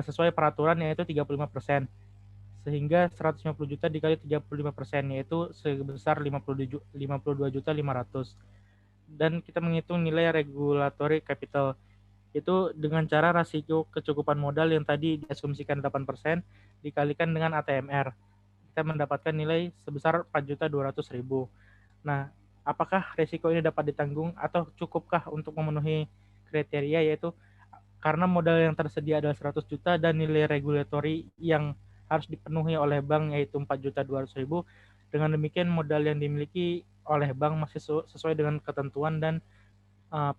sesuai peraturan yaitu 35%. Sehingga 150 juta dikali 35% yaitu sebesar 52.500.000. Dan kita menghitung nilai regulatory capital itu dengan cara rasio kecukupan modal yang tadi diasumsikan 8% dikalikan dengan ATMR. Kita mendapatkan nilai sebesar 4.200.000. Nah, apakah risiko ini dapat ditanggung atau cukupkah untuk memenuhi kriteria, yaitu karena modal yang tersedia adalah 100 juta dan nilai regulatory yang harus dipenuhi oleh bank yaitu 4.200.000. Dengan demikian modal yang dimiliki oleh bank masih sesuai dengan ketentuan dan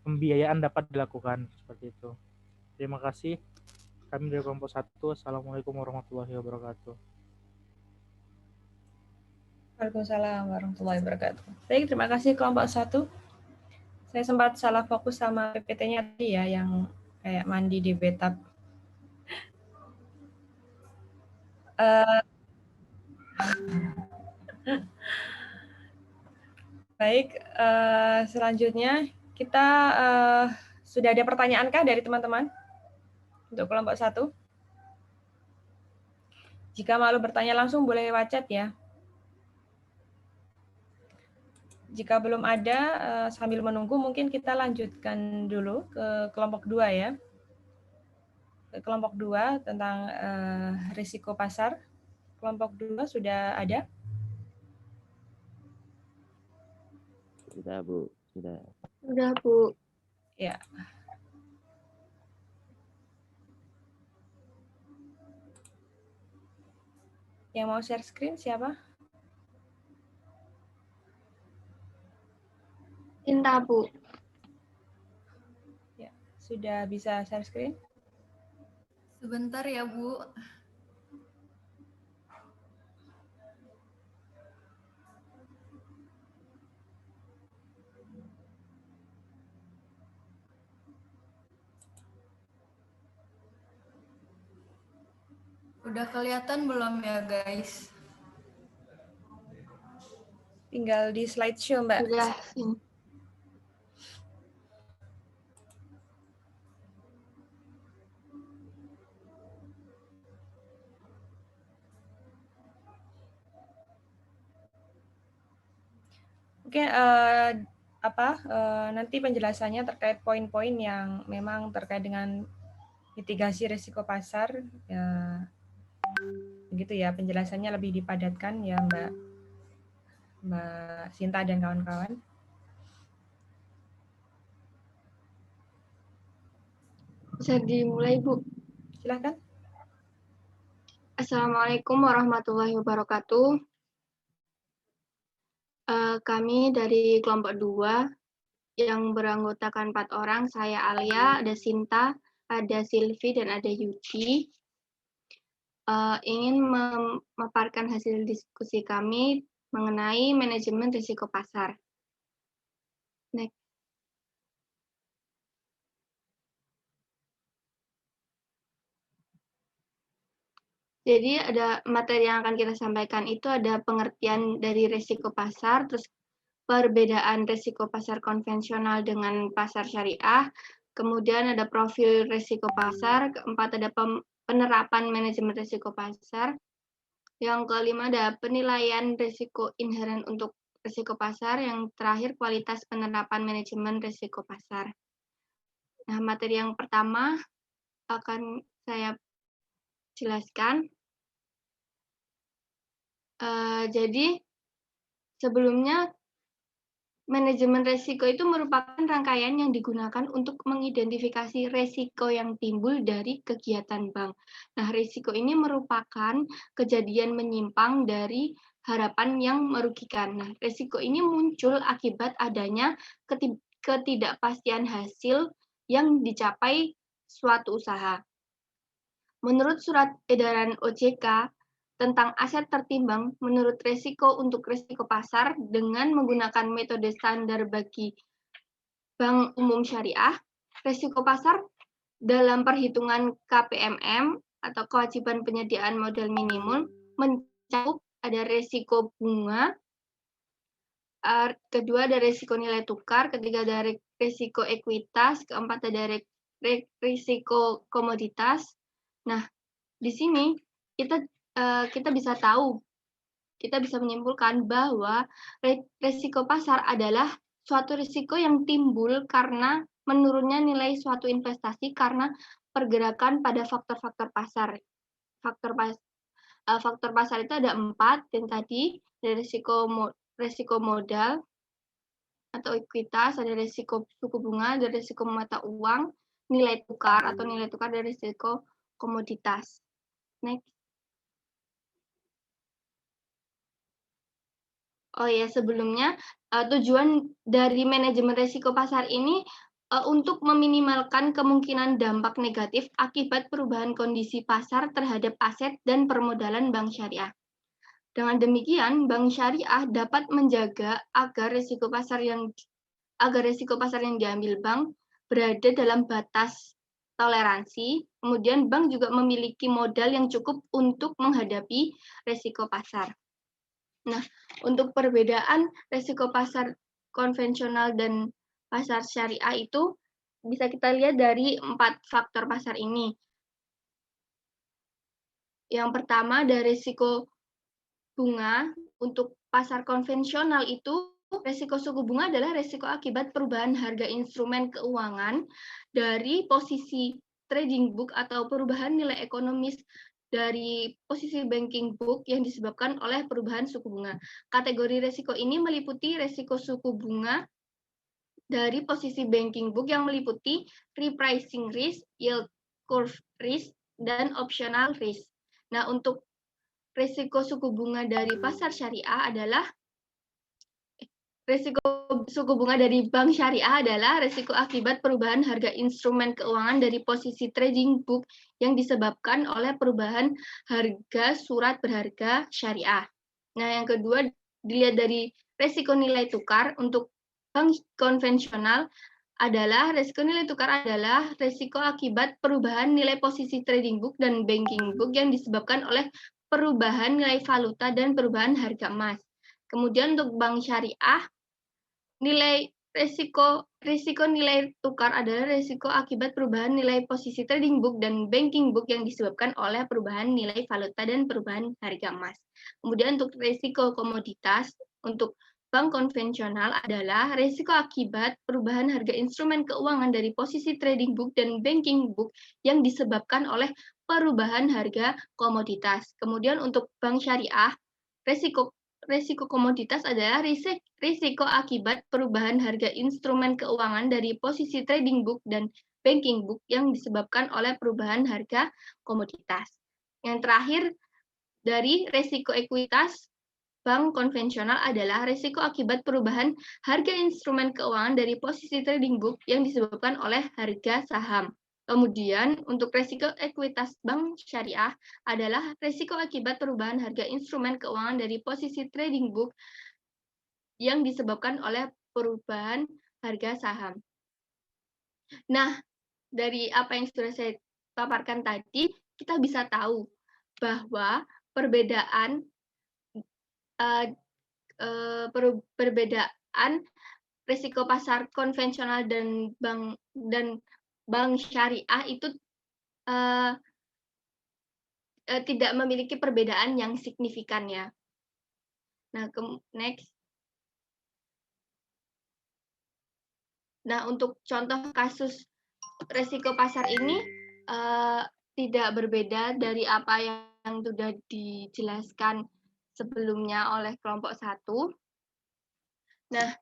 pembiayaan dapat dilakukan seperti itu. Terima kasih. Kami dari kelompok 1. Assalamualaikum warahmatullahi wabarakatuh. Waalaikumsalam warahmatullahi wabarakatuh. Baik, terima kasih kelompok 1. Saya sempat salah fokus sama PPT-nya tadi ya, yang kayak mandi di bathtub. Baik, selanjutnya kita sudah ada pertanyaankah dari teman-teman untuk kelompok 1? Jika malu bertanya langsung boleh lewat chat ya. Jika belum ada, sambil menunggu mungkin kita lanjutkan dulu ke kelompok 2 ya. Ke kelompok 2 tentang risiko pasar. Kelompok 2 sudah ada? Sudah, Bu. Sudah. Sudah, Bu. Ya. Yang mau share screen siapa? Cinta, Bu. Ya, sudah bisa share screen? Sebentar ya, Bu. Udah kelihatan belum ya, guys? Tinggal di slideshow, Mbak. Sudah. Oke, nanti penjelasannya terkait poin-poin yang memang terkait dengan mitigasi risiko pasar, ya, begitu ya, penjelasannya lebih dipadatkan ya Mbak Sinta dan kawan-kawan. Bisa dimulai, Bu. Silakan. Assalamualaikum warahmatullahi wabarakatuh. Kami dari kelompok 2 yang beranggotakan 4 orang, saya Alia, ada Sinta, ada Silvi, dan ada Yuki. Ingin memaparkan hasil diskusi kami mengenai manajemen risiko pasar. Next. Jadi ada materi yang akan kita sampaikan itu ada pengertian dari risiko pasar, terus perbedaan risiko pasar konvensional dengan pasar syariah, kemudian ada profil risiko pasar, keempat ada penerapan manajemen risiko pasar, yang kelima ada penilaian risiko inheren untuk risiko pasar, yang terakhir kualitas penerapan manajemen risiko pasar. Nah, materi yang pertama akan saya jelaskan. Jadi sebelumnya Manajemen resiko itu merupakan rangkaian yang digunakan untuk mengidentifikasi resiko yang timbul dari kegiatan bank. Nah, resiko ini merupakan kejadian menyimpang dari harapan yang merugikan. Nah, resiko ini muncul akibat adanya ketidakpastian hasil yang dicapai suatu usaha. Menurut surat edaran OJK, tentang aset tertimbang menurut resiko untuk resiko pasar dengan menggunakan metode standar bagi bank umum syariah, resiko pasar dalam perhitungan KPMM atau kewajiban penyediaan modal minimum mencakup ada resiko bunga, kedua ada resiko nilai tukar, ketiga ada resiko ekuitas, keempat ada risiko komoditas. Nah, di sini kita bisa tahu, kita bisa menyimpulkan bahwa risiko pasar adalah suatu risiko yang timbul karena menurunnya nilai suatu investasi karena pergerakan pada faktor-faktor pasar. Faktor pasar itu ada 4, yang tadi ada risiko modal atau ekuitas, ada risiko suku bunga, ada risiko mata uang, nilai tukar atau nilai tukar dari risiko komoditas. Next. Oh ya, sebelumnya tujuan dari manajemen risiko pasar ini untuk meminimalkan kemungkinan dampak negatif akibat perubahan kondisi pasar terhadap aset dan permodalan bank syariah. Dengan demikian, bank syariah dapat menjaga agar risiko pasar yang diambil bank berada dalam batas toleransi. Kemudian bank juga memiliki modal yang cukup untuk menghadapi risiko pasar. Nah, untuk perbedaan risiko pasar konvensional dan pasar syariah itu bisa kita lihat dari 4 faktor pasar ini. Yang pertama ada risiko bunga. Untuk pasar konvensional itu risiko suku bunga adalah risiko akibat perubahan harga instrumen keuangan dari posisi trading book atau perubahan nilai ekonomis dari posisi banking book yang disebabkan oleh perubahan suku bunga. Kategori risiko ini meliputi risiko suku bunga dari posisi banking book yang meliputi repricing risk, yield curve risk, dan optional risk. Nah, untuk risiko suku bunga dari pasar syariah adalah risiko suku bunga dari bank syariah adalah risiko akibat perubahan harga instrumen keuangan dari posisi trading book yang disebabkan oleh perubahan harga surat berharga syariah. Nah, yang kedua dilihat dari risiko nilai tukar. Untuk bank konvensional adalah risiko nilai tukar adalah risiko akibat perubahan nilai posisi trading book dan banking book yang disebabkan oleh perubahan nilai valuta dan perubahan harga emas. Kemudian untuk bank syariah, risiko nilai tukar adalah risiko akibat perubahan nilai posisi trading book dan banking book yang disebabkan oleh perubahan nilai valuta dan perubahan harga emas. Kemudian untuk risiko komoditas, untuk bank konvensional adalah risiko akibat perubahan harga instrumen keuangan dari posisi trading book dan banking book yang disebabkan oleh perubahan harga komoditas. Kemudian untuk bank syariah, risiko komoditas adalah risiko akibat perubahan harga instrumen keuangan dari posisi trading book dan banking book yang disebabkan oleh perubahan harga komoditas. Yang terakhir, dari risiko ekuitas bank konvensional adalah risiko akibat perubahan harga instrumen keuangan dari posisi trading book yang disebabkan oleh harga saham. Kemudian, untuk risiko ekuitas bank syariah adalah risiko akibat perubahan harga instrumen keuangan dari posisi trading book yang disebabkan oleh perubahan harga saham. Nah, dari apa yang sudah saya paparkan tadi, kita bisa tahu bahwa perbedaan risiko pasar konvensional dan bank syariah itu tidak memiliki perbedaan yang signifikan ya. Nah, next. Nah, untuk contoh kasus risiko pasar ini tidak berbeda dari apa yang sudah dijelaskan sebelumnya oleh kelompok 1. Nah,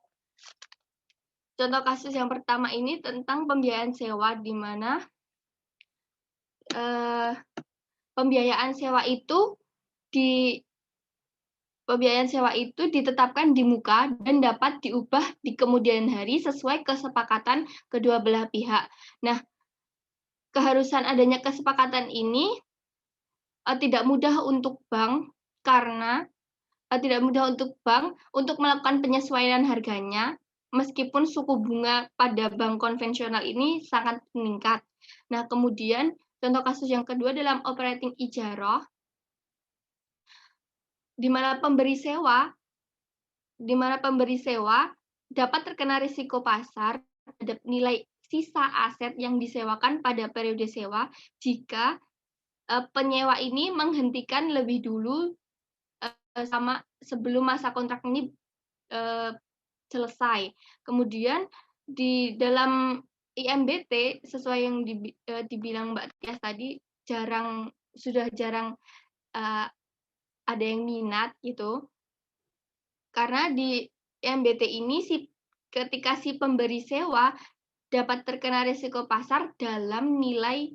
Contoh kasus yang pertama ini tentang pembiayaan sewa, di mana pembiayaan sewa itu ditetapkan di muka dan dapat diubah di kemudian hari sesuai kesepakatan kedua belah pihak. Nah, keharusan adanya kesepakatan ini tidak mudah untuk bank karena untuk melakukan penyesuaian harganya meskipun suku bunga pada bank konvensional ini sangat meningkat. Nah, kemudian contoh kasus yang kedua dalam operating ijarah, di mana pemberi sewa dapat terkena risiko pasar terhadap nilai sisa aset yang disewakan pada periode sewa jika penyewa ini menghentikan lebih dulu sebelum masa kontrak ini selesai. Kemudian di dalam IMBT sesuai yang dibilang Mbak Tias tadi, sudah jarang ada yang minat gitu. Karena di IMBT ini ketika si pemberi sewa dapat terkena risiko pasar dalam nilai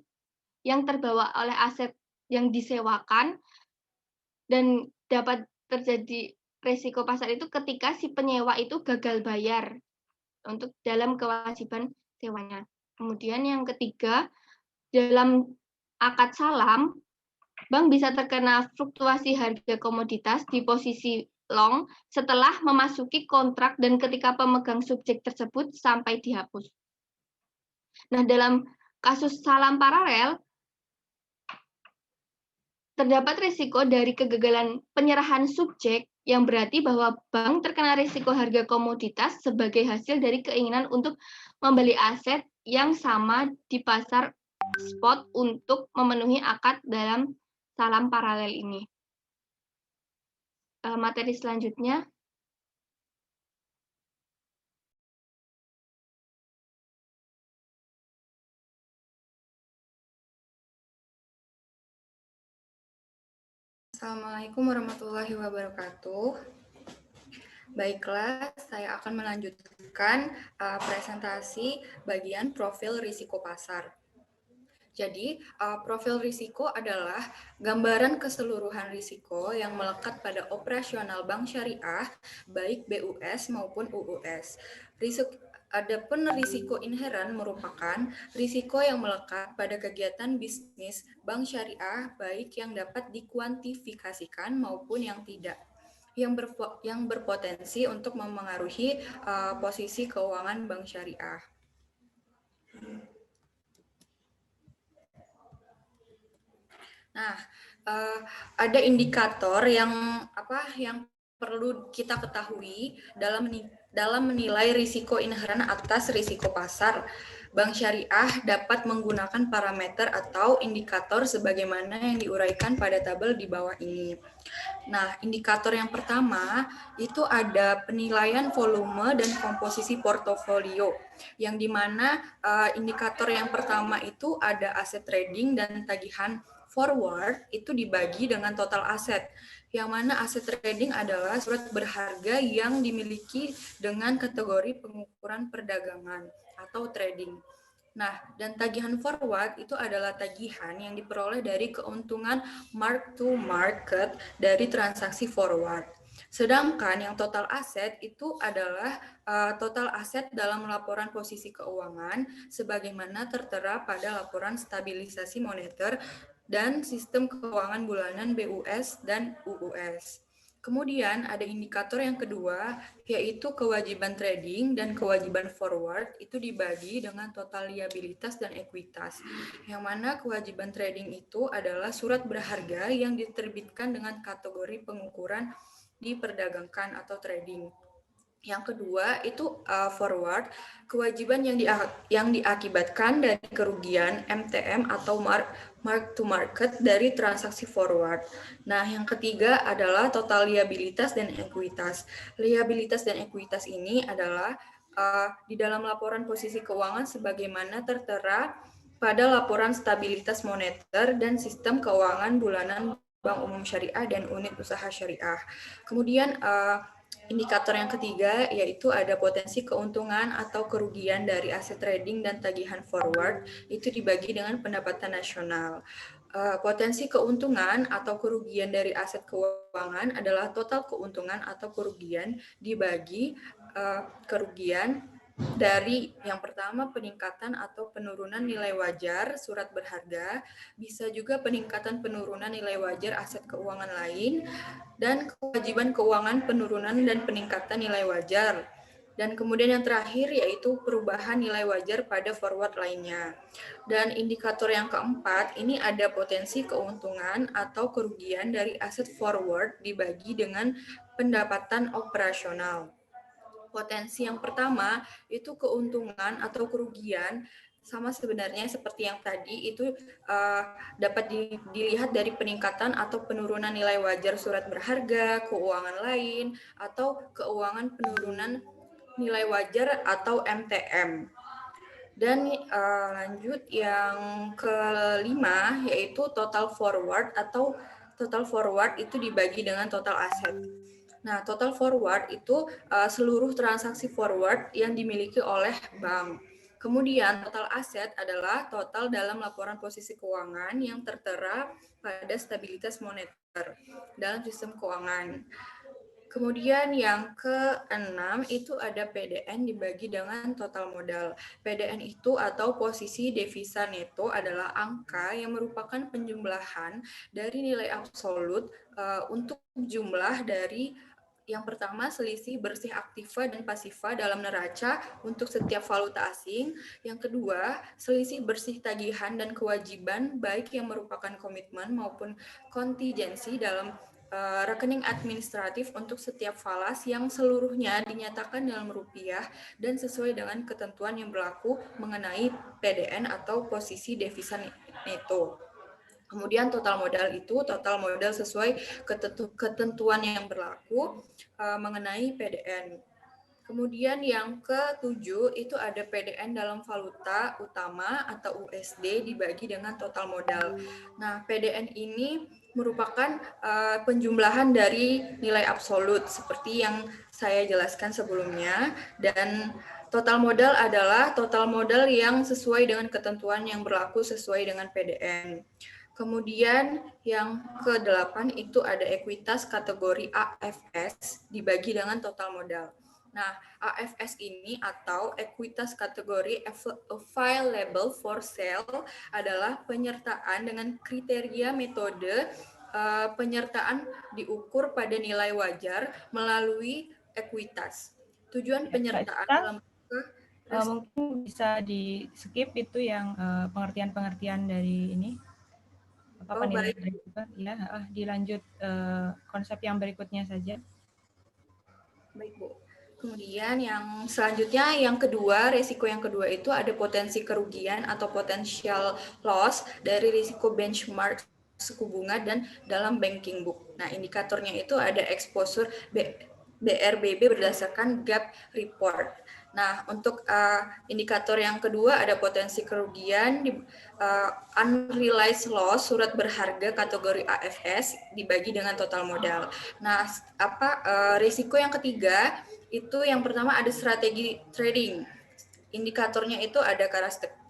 yang terbawa oleh aset yang disewakan, dan dapat terjadi risiko pasar itu ketika si penyewa itu gagal bayar untuk dalam kewajiban sewanya. Kemudian yang ketiga, dalam akad salam, bank bisa terkena fluktuasi harga komoditas di posisi long setelah memasuki kontrak dan ketika pemegang subjek tersebut sampai dihapus. Nah, dalam kasus salam paralel, terdapat risiko dari kegagalan penyerahan subjek yang berarti bahwa bank terkena risiko harga komoditas sebagai hasil dari keinginan untuk membeli aset yang sama di pasar spot untuk memenuhi akad dalam salam paralel ini. Materi selanjutnya. Assalamualaikum warahmatullahi wabarakatuh. Baiklah, saya akan melanjutkan presentasi bagian profil risiko pasar. Jadi, profil risiko adalah gambaran keseluruhan risiko yang melekat pada operasional bank syariah, baik BUS maupun UUS. Adapun risiko inheren merupakan risiko yang melekat pada kegiatan bisnis bank syariah, baik yang dapat dikuantifikasikan maupun yang tidak, yang berpotensi untuk memengaruhi posisi keuangan bank syariah. Nah, ada indikator yang perlu kita ketahui dalam menilai risiko inheren atas risiko pasar. Bank syariah dapat menggunakan parameter atau indikator sebagaimana yang diuraikan pada tabel di bawah ini. Nah, indikator yang pertama itu ada penilaian volume dan komposisi portofolio, yang dimana indikator yang pertama itu ada aset trading dan tagihan forward itu dibagi dengan total aset, yang mana aset trading adalah surat berharga yang dimiliki dengan kategori pengukuran perdagangan atau trading. Nah, dan tagihan forward itu adalah tagihan yang diperoleh dari keuntungan mark to market dari transaksi forward. Sedangkan yang total aset itu adalah total aset dalam laporan posisi keuangan sebagaimana tertera pada laporan stabilisasi moneter dan sistem keuangan bulanan BUS dan UUS. Kemudian ada indikator yang kedua, yaitu kewajiban trading dan kewajiban forward itu dibagi dengan total liabilitas dan ekuitas. Yang mana kewajiban trading itu adalah surat berharga yang diterbitkan dengan kategori pengukuran diperdagangkan atau trading. Yang kedua itu forward, kewajiban yang diakibatkan dari kerugian MTM atau mark to market dari transaksi forward. Nah, yang ketiga adalah total liabilitas dan ekuitas. Liabilitas dan ekuitas ini adalah di dalam laporan posisi keuangan sebagaimana tertera pada laporan stabilitas moneter dan sistem keuangan bulanan Bank Umum Syariah dan unit usaha syariah. Kemudian Indikator yang ketiga yaitu ada potensi keuntungan atau kerugian dari aset trading dan tagihan forward, itu dibagi dengan pendapatan nasional. Potensi keuntungan atau kerugian dari aset keuangan adalah total keuntungan atau kerugian dibagi kerugian dari yang pertama peningkatan atau penurunan nilai wajar surat berharga, bisa juga peningkatan penurunan nilai wajar aset keuangan lain, dan kewajiban keuangan penurunan dan peningkatan nilai wajar. Dan kemudian yang terakhir yaitu perubahan nilai wajar pada forward lainnya. Dan indikator yang keempat, ini ada potensi keuntungan atau kerugian dari aset forward dibagi dengan pendapatan operasional. Potensi yang pertama itu keuntungan atau kerugian sama sebenarnya seperti yang tadi itu dapat dilihat dari peningkatan atau penurunan nilai wajar surat berharga, keuangan lain, atau keuangan penurunan nilai wajar atau MTM. Dan lanjut yang kelima yaitu total forward atau total forward itu dibagi dengan total aset. Nah, total forward itu seluruh transaksi forward yang dimiliki oleh bank. Kemudian total aset adalah total dalam laporan posisi keuangan yang tertera pada stabilitas moneter dalam sistem keuangan. Kemudian yang keenam itu ada PDN dibagi dengan total modal. PDN itu atau posisi devisa neto adalah angka yang merupakan penjumlahan dari nilai absolut untuk jumlah dari yang pertama, selisih bersih aktiva dan pasiva dalam neraca untuk setiap valuta asing. Yang kedua, selisih bersih tagihan dan kewajiban baik yang merupakan komitmen maupun kontingensi dalam rekening administratif untuk setiap falas yang seluruhnya dinyatakan dalam rupiah dan sesuai dengan ketentuan yang berlaku mengenai PDN atau posisi devisa neto. Kemudian total modal itu total modal sesuai ketentuan yang berlaku mengenai PDN. Kemudian yang ketujuh itu ada PDN dalam valuta utama atau USD dibagi dengan total modal. Nah, PDN ini merupakan penjumlahan dari nilai absolut seperti yang saya jelaskan sebelumnya, dan total modal adalah total modal yang sesuai dengan ketentuan yang berlaku sesuai dengan PDN. Kemudian yang ke-8 itu ada ekuitas kategori AFS dibagi dengan total modal. Nah, AFS ini atau ekuitas kategori available for sale adalah penyertaan dengan kriteria metode penyertaan diukur pada nilai wajar melalui ekuitas. Tujuan penyertaan dalam mungkin bisa di skip itu yang pengertian-pengertian dari ini. Apa penilaian risiko? Ya, dilanjut konsep yang berikutnya saja. Baik, Bu. Kemudian yang selanjutnya, yang kedua, risiko yang kedua itu ada potensi kerugian atau potential loss dari risiko benchmark suku bunga dan dalam banking book. Nah, indikatornya itu ada exposure BRBB berdasarkan gap report. Nah, untuk indikator yang kedua ada potensi kerugian di unrealized loss surat berharga kategori AFS dibagi dengan total modal. Nah, risiko yang ketiga itu yang pertama ada strategi trading. Indikatornya itu ada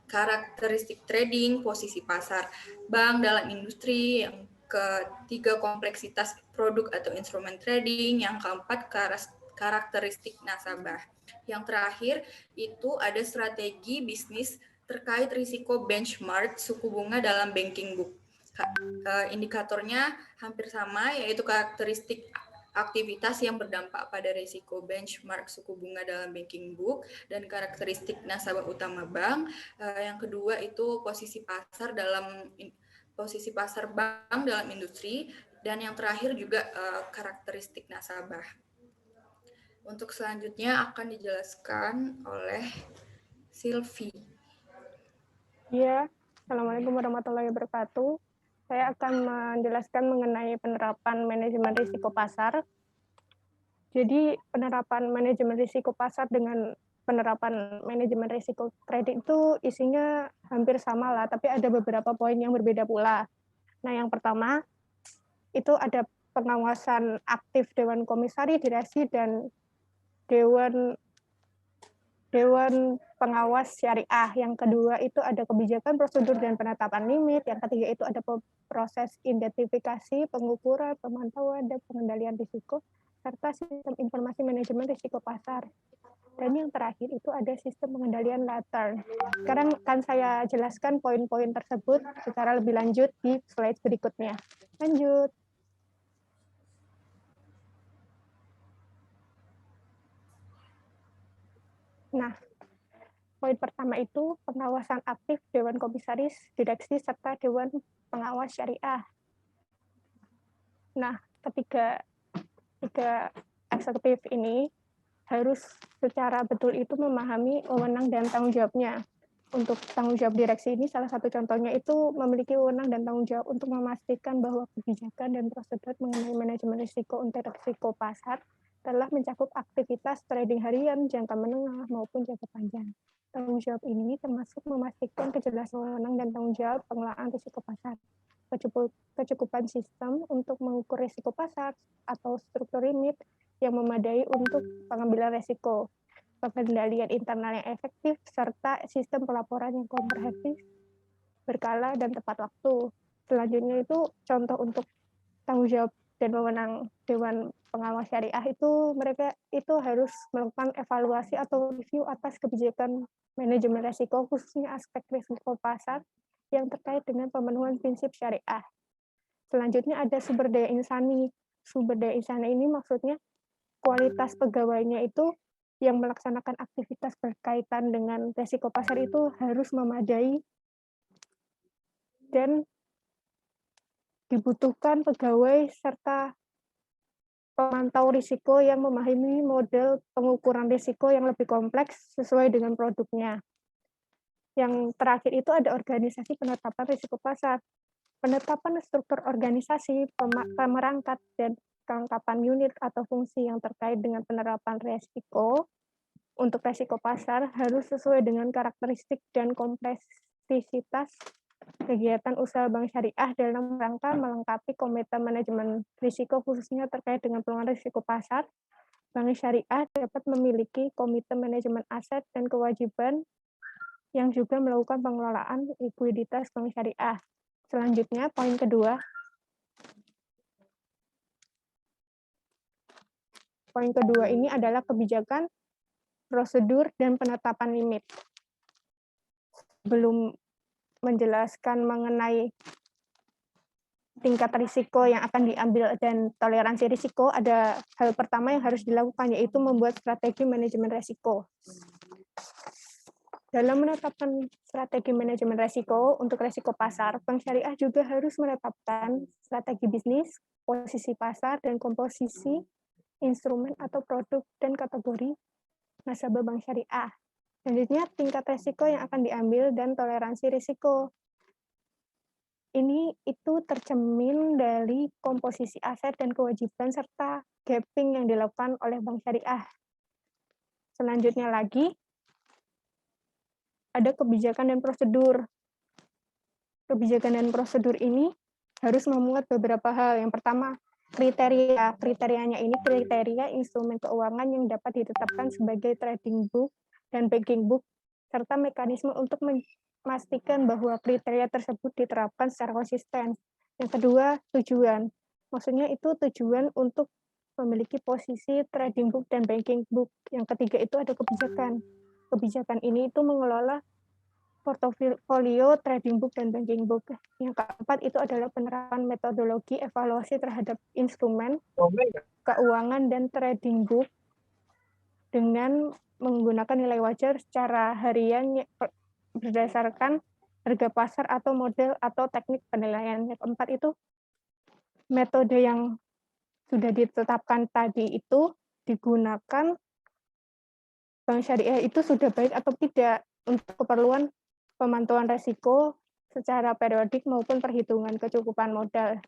karakteristik trading, posisi pasar bank dalam industri, yang ketiga kompleksitas produk atau instrumen trading, yang keempat karakteristik nasabah. Yang terakhir itu ada strategi bisnis terkait risiko benchmark suku bunga dalam banking book. Indikatornya hampir sama, yaitu karakteristik aktivitas yang berdampak pada risiko benchmark suku bunga dalam banking book dan karakteristik nasabah utama bank. Yang kedua itu posisi pasar bank dalam industri, dan yang terakhir juga karakteristik nasabah. Untuk selanjutnya akan dijelaskan oleh Silvi. Ya, Assalamualaikum warahmatullahi wabarakatuh. Saya akan menjelaskan mengenai penerapan manajemen risiko pasar. Jadi penerapan manajemen risiko pasar dengan penerapan manajemen risiko trading itu isinya hampir sama lah, tapi ada beberapa poin yang berbeda pula. Nah, yang pertama itu ada pengawasan aktif Dewan Komisaris, Direksi, dan Dewan Pengawas Syariah. Yang kedua itu ada kebijakan, prosedur, dan penetapan limit. Yang ketiga itu ada proses identifikasi, pengukuran, pemantauan, dan pengendalian risiko, serta sistem informasi manajemen risiko pasar. Dan yang terakhir itu ada sistem pengendalian latar. Sekarang akan saya jelaskan poin-poin tersebut secara lebih lanjut di slide berikutnya. Lanjut. Nah, poin pertama itu pengawasan aktif Dewan Komisaris, Direksi, serta Dewan Pengawas Syariah. Nah, tiga eksekutif ini harus secara betul itu memahami wewenang dan tanggung jawabnya. Untuk tanggung jawab direksi ini, salah satu contohnya itu memiliki wewenang dan tanggung jawab untuk memastikan bahwa kebijakan dan prosedur mengenai manajemen risiko untuk risiko pasar telah mencakup aktivitas trading harian, jangka menengah, maupun jangka panjang. Tanggung jawab ini termasuk memastikan kejelasan wewenang dan tanggung jawab pengelolaan risiko pasar, kecukupan sistem untuk mengukur risiko pasar atau struktur limit yang memadai untuk pengambilan risiko, pengendalian internal yang efektif, serta sistem pelaporan yang komprehensif, berkala, dan tepat waktu. Selanjutnya itu contoh untuk tanggung jawab dan wewenang Dewan Pengawas Syariah itu mereka itu harus melakukan evaluasi atau review atas kebijakan manajemen risiko, khususnya aspek risiko pasar yang terkait dengan pemenuhan prinsip syariah. Selanjutnya ada sumber daya insani. Sumber daya insani ini maksudnya kualitas pegawainya itu yang melaksanakan aktivitas berkaitan dengan risiko pasar itu harus memadai dan dibutuhkan pegawai serta pemantau risiko yang memahami model pengukuran risiko yang lebih kompleks sesuai dengan produknya. Yang terakhir itu ada organisasi penetapan risiko pasar. Penetapan struktur organisasi, pemerangkat, dan kelengkapan unit atau fungsi yang terkait dengan penerapan risiko untuk risiko pasar harus sesuai dengan karakteristik dan kompleksitas kegiatan usaha bank syariah dalam rangka melengkapi komite manajemen risiko khususnya terkait dengan pengelolaan risiko pasar. Bank syariah dapat memiliki komite manajemen aset dan kewajiban yang juga melakukan pengelolaan likuiditas bank syariah. Selanjutnya, poin kedua. Poin kedua ini adalah kebijakan, prosedur, dan penetapan limit. Belum menjelaskan mengenai tingkat risiko yang akan diambil dan toleransi risiko, ada hal pertama yang harus dilakukan, yaitu membuat strategi manajemen risiko. Dalam menetapkan strategi manajemen risiko untuk risiko pasar, bank syariah juga harus menetapkan strategi bisnis, posisi pasar, dan komposisi instrumen atau produk dan kategori nasabah bank syariah. Selanjutnya, tingkat risiko yang akan diambil dan toleransi risiko. Ini itu tercermin dari komposisi aset dan kewajiban serta gapping yang dilakukan oleh bank syariah. Selanjutnya lagi, ada kebijakan dan prosedur. Kebijakan dan prosedur ini harus memuat beberapa hal. Yang pertama, kriteria. Kriterianya ini kriteria instrumen keuangan yang dapat ditetapkan sebagai trading book dan banking book, serta mekanisme untuk memastikan bahwa kriteria tersebut diterapkan secara konsisten. Yang kedua, tujuan. Maksudnya itu tujuan untuk memiliki posisi trading book dan banking book. Yang ketiga itu ada kebijakan. Kebijakan ini itu mengelola portofolio trading book dan banking book. Yang keempat itu adalah penerapan metodologi evaluasi terhadap instrumen keuangan dan trading book dengan menggunakan nilai wajar secara harian berdasarkan harga pasar atau model atau teknik penilaian. Yang keempat itu metode yang sudah ditetapkan tadi itu digunakan bank syariah itu sudah baik atau tidak untuk keperluan pemantauan risiko secara periodik maupun perhitungan kecukupan modal.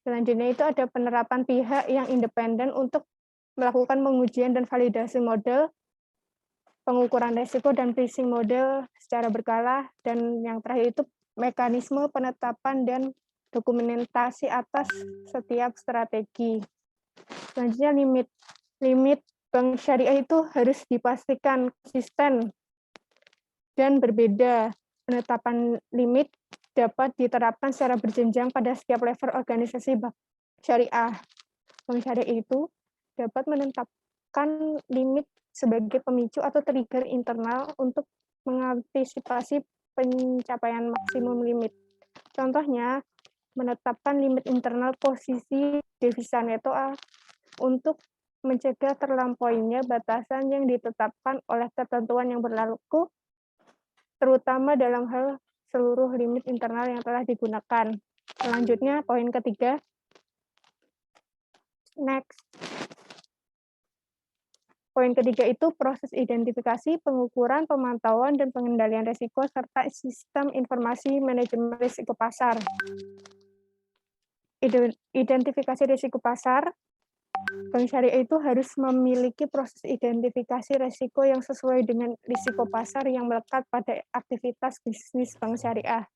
Selanjutnya itu ada penerapan pihak yang independen untuk melakukan pengujian dan validasi model, pengukuran risiko dan pricing model secara berkala, dan yang terakhir itu mekanisme penetapan dan dokumentasi atas setiap strategi. Selanjutnya limit bank syariah itu harus dipastikan konsisten dan berbeda. Penetapan limit dapat diterapkan secara berjenjang pada setiap level organisasi bank syariah. Bank syariah itu dapat menetapkan limit sebagai pemicu atau trigger internal untuk mengantisipasi pencapaian maksimum limit. Contohnya, menetapkan limit internal posisi devisa neto untuk mencegah terlampauinya batasan yang ditetapkan oleh ketentuan yang berlaku, terutama dalam hal seluruh limit internal yang telah digunakan. Selanjutnya, poin ketiga. Next. Poin ketiga itu proses identifikasi, pengukuran, pemantauan, dan pengendalian risiko, serta sistem informasi manajemen risiko pasar. Identifikasi risiko pasar, bank syariah itu harus memiliki proses identifikasi risiko yang sesuai dengan risiko pasar yang melekat pada aktivitas bisnis bank syariah.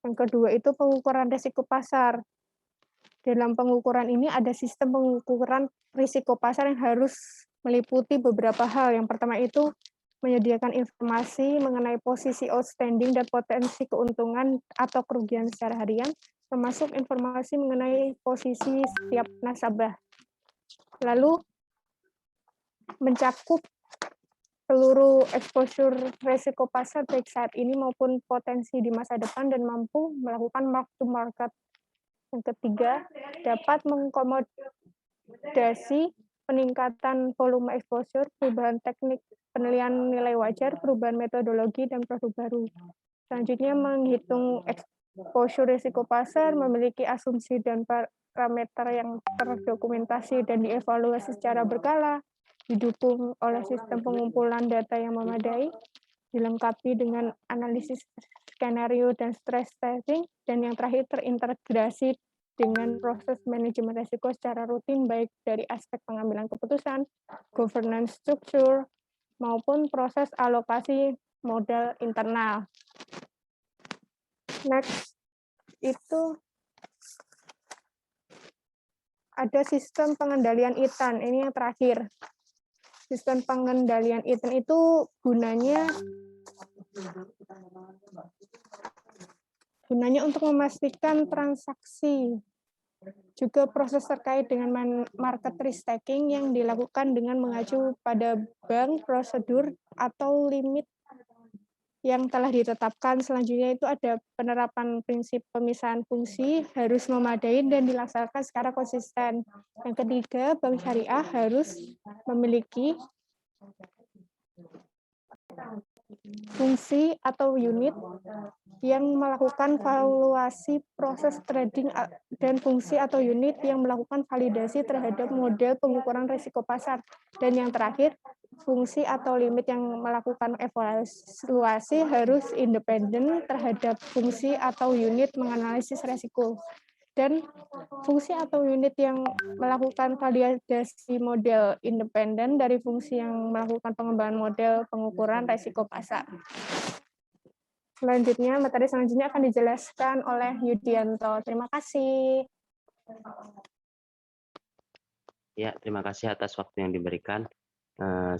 Yang kedua itu pengukuran risiko pasar. Dalam pengukuran ini ada sistem pengukuran risiko pasar yang harus meliputi beberapa hal. Yang pertama itu menyediakan informasi mengenai posisi outstanding dan potensi keuntungan atau kerugian secara harian, termasuk informasi mengenai posisi setiap nasabah. Lalu mencakup seluruh exposure risiko pasar baik saat ini maupun potensi di masa depan dan mampu melakukan mark to market. Yang ketiga, dapat mengkomodasi peningkatan volume exposure, perubahan teknik penilaian nilai wajar, perubahan metodologi, dan produk baru. Selanjutnya, menghitung exposure risiko pasar, memiliki asumsi dan parameter yang terdokumentasi dan dievaluasi secara berkala, didukung oleh sistem pengumpulan data yang memadai, dilengkapi dengan analisis skenario dan stress testing, dan yang terakhir terintegrasi dengan proses manajemen risiko secara rutin baik dari aspek pengambilan keputusan, governance structure, maupun proses alokasi modal internal. Next, itu ada sistem pengendalian ITAN, ini yang terakhir. Sistem pengendalian ITAN itu gunanya untuk memastikan transaksi, juga proses terkait dengan market risk taking yang dilakukan dengan mengacu pada bank, prosedur, atau limit yang telah ditetapkan. Selanjutnya itu ada penerapan prinsip pemisahan fungsi, harus memadai dan dilaksanakan secara konsisten. Yang ketiga, bank syariah harus memiliki fungsi atau unit yang melakukan valuasi proses trading dan fungsi atau unit yang melakukan validasi terhadap model pengukuran risiko pasar. Dan yang terakhir, fungsi atau limit yang melakukan evaluasi harus independen terhadap fungsi atau unit menganalisis risiko. Dan fungsi atau unit yang melakukan validasi model independen dari fungsi yang melakukan pengembangan model pengukuran risiko pasar. Selanjutnya, materi selanjutnya akan dijelaskan oleh Yudianto. Terima kasih. Ya, terima kasih atas waktu yang diberikan.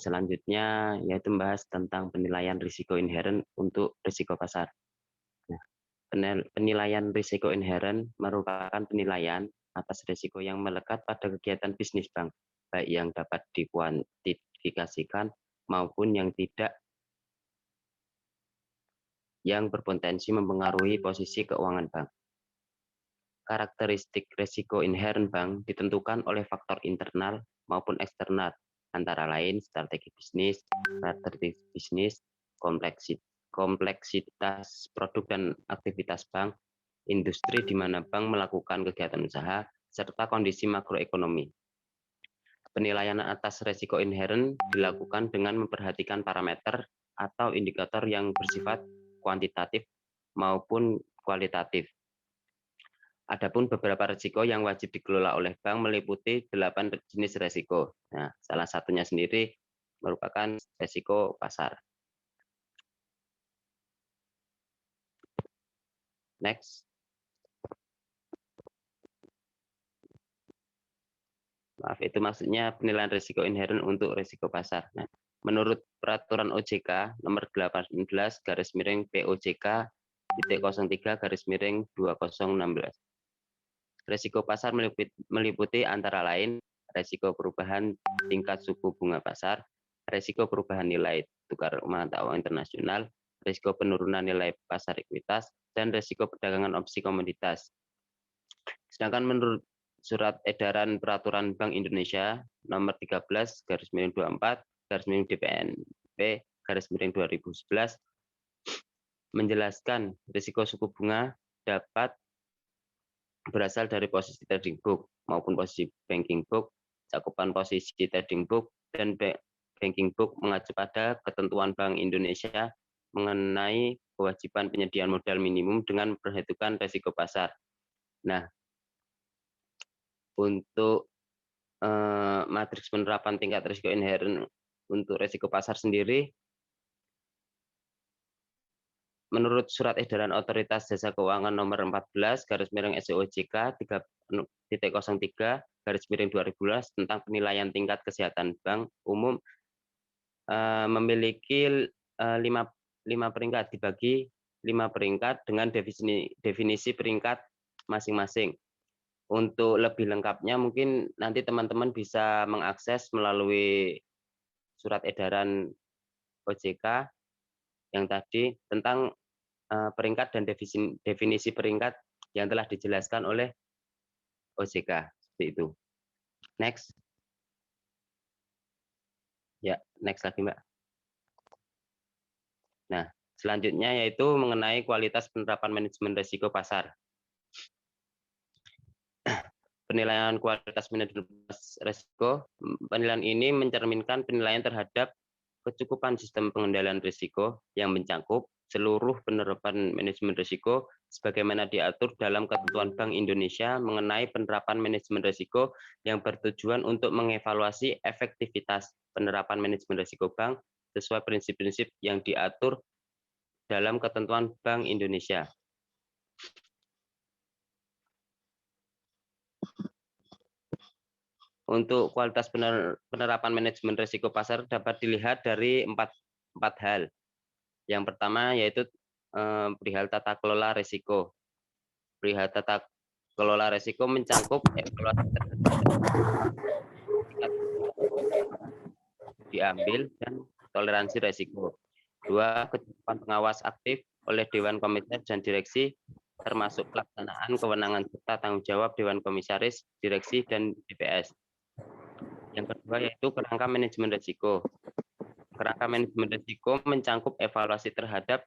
Selanjutnya yaitu membahas tentang penilaian risiko inheren untuk risiko pasar. Penilaian risiko inheren merupakan penilaian atas risiko yang melekat pada kegiatan bisnis bank, baik yang dapat dikuantifikasikan maupun yang tidak, yang berpotensi mempengaruhi posisi keuangan bank. Karakteristik risiko inheren bank ditentukan oleh faktor internal maupun eksternal, antara lain strategi bisnis, karakteristik bisnis, kompleksitas produk dan aktivitas bank, industri di mana bank melakukan kegiatan usaha, serta kondisi makroekonomi. Penilaian atas risiko inheren dilakukan dengan memperhatikan parameter atau indikator yang bersifat kuantitatif maupun kualitatif. Adapun beberapa risiko yang wajib dikelola oleh bank meliputi 8 jenis risiko. Nah, salah satunya sendiri merupakan risiko pasar. Next. Maaf, itu maksudnya penilaian risiko inheren untuk risiko pasar. Nah, menurut peraturan OJK nomor 18 garis miring POJK titik 03 garis miring 2016. Risiko pasar meliputi antara lain risiko perubahan tingkat suku bunga pasar, risiko perubahan nilai tukar mata uang internasional, risiko penurunan nilai pasar ekuitas, dan risiko perdagangan opsi komoditas. Sedangkan menurut Surat Edaran Peraturan Bank Indonesia nomor 13 garis miring 24 garis miring DPNP garis miring 2011 menjelaskan risiko suku bunga dapat berasal dari posisi trading book maupun posisi banking book, cakupan posisi trading book, dan banking book mengacu pada ketentuan Bank Indonesia mengenai kewajiban penyediaan modal minimum dengan memperhitungkan risiko pasar. Nah, untuk matriks penerapan tingkat risiko inheren untuk risiko pasar sendiri, menurut Surat Edaran Otoritas Jasa Keuangan nomor 14 garis miring SOJK 3.03 garis miring 2012 tentang penilaian tingkat kesehatan bank umum memiliki 5 peringkat, dibagi 5 peringkat dengan definisi peringkat masing-masing. Untuk lebih lengkapnya mungkin nanti teman-teman bisa mengakses melalui surat edaran OJK yang tadi tentang peringkat dan definisi peringkat yang telah dijelaskan oleh OJK. Seperti itu. Next. Ya, next lagi, Mbak. Nah, selanjutnya yaitu mengenai kualitas penerapan manajemen risiko pasar. Penilaian kualitas manajemen risiko, penilaian ini mencerminkan penilaian terhadap kecukupan sistem pengendalian risiko yang mencakup seluruh penerapan manajemen risiko sebagaimana diatur dalam ketentuan Bank Indonesia mengenai penerapan manajemen risiko yang bertujuan untuk mengevaluasi efektivitas penerapan manajemen risiko bank sesuai prinsip-prinsip yang diatur dalam ketentuan Bank Indonesia. Untuk kualitas penerapan manajemen risiko pasar dapat dilihat dari empat hal. Yang pertama yaitu perihal tata kelola risiko. Perihal tata kelola risiko mencakup evaluasi diambil dan toleransi risiko. 2. Kecukupan pengawas aktif oleh Dewan Komisaris dan Direksi termasuk pelaksanaan kewenangan serta tanggung jawab Dewan Komisaris, Direksi, dan DPS. Yang kedua yaitu kerangka manajemen risiko. Kerangka manajemen risiko mencakup evaluasi terhadap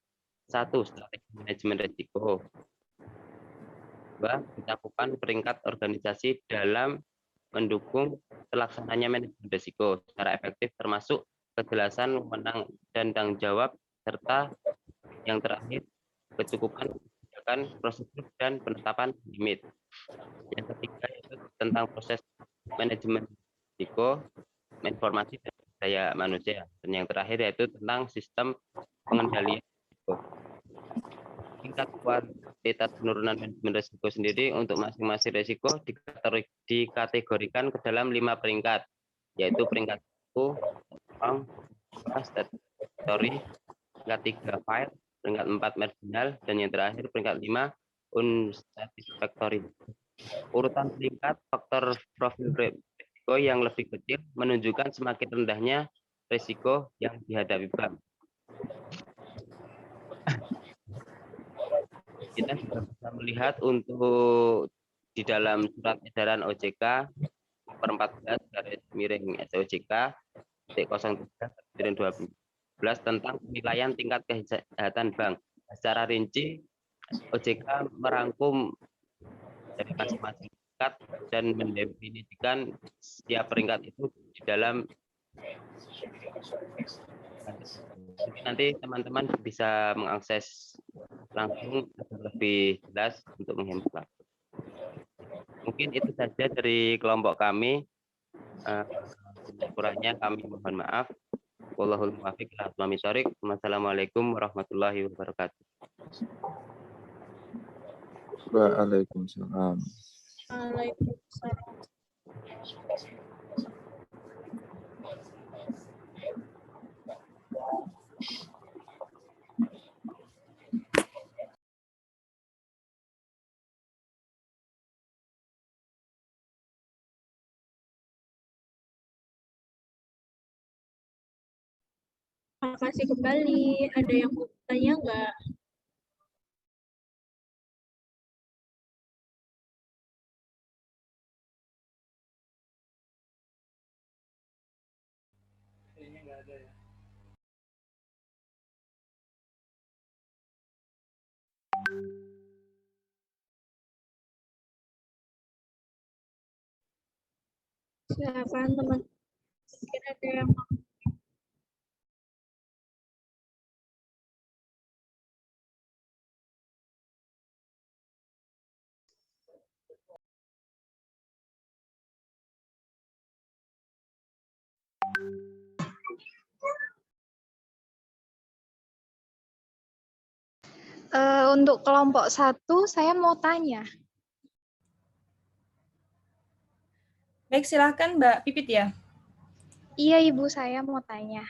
1. Strategi manajemen risiko. 2. Pencakupan peringkat organisasi dalam mendukung terlaksananya manajemen risiko secara efektif termasuk kejelasan wewenang dan tanggung jawab serta yang terakhir kecukupan kebijakan, prosedur, dan penetapan limit. Yang ketiga yaitu tentang proses manajemen risiko, informasi dan daya manusia. Dan yang terakhir yaitu tentang sistem pengendalian risiko. Tingkat kualitas penurunan manajemen risiko sendiri untuk masing-masing risiko dikategorikan ke dalam 5 peringkat, yaitu peringkat 1, statutory, peringkat 3, file, peringkat 4, marginal, dan yang terakhir peringkat 5, unsatisfactory. Urutan peringkat faktor profil risiko yang lebih kecil menunjukkan semakin rendahnya risiko yang dihadapi bank. Kita juga bisa melihat untuk di dalam surat edaran OJK nomor 14 garis miring SOJK 03/2012 tentang penilaian tingkat kesehatan bank. Secara rinci OJK merangkum dari masing-masing peringkat dan mendefinisikan setiap peringkat itu di dalam. Nanti teman-teman bisa mengakses langsung agar lebih jelas untuk menghemat waktu. Mungkin itu saja dari kelompok kami. Kurangnya kami mohon maaf. Wallahul muwaffiq ila aqwamit thoriq. Wassalamualaikum warahmatullahi wabarakatuh. Waalaikumsalam. Waalaikumsalam. Makasih kembali. Ada yang mau tanya nggak? Kayaknya nggak ada ya. Silakan teman. Mungkin ada yang mau. Untuk kelompok 1, saya mau tanya. Baik, silahkan Mbak Pipit ya. Iya, Ibu, saya mau tanya.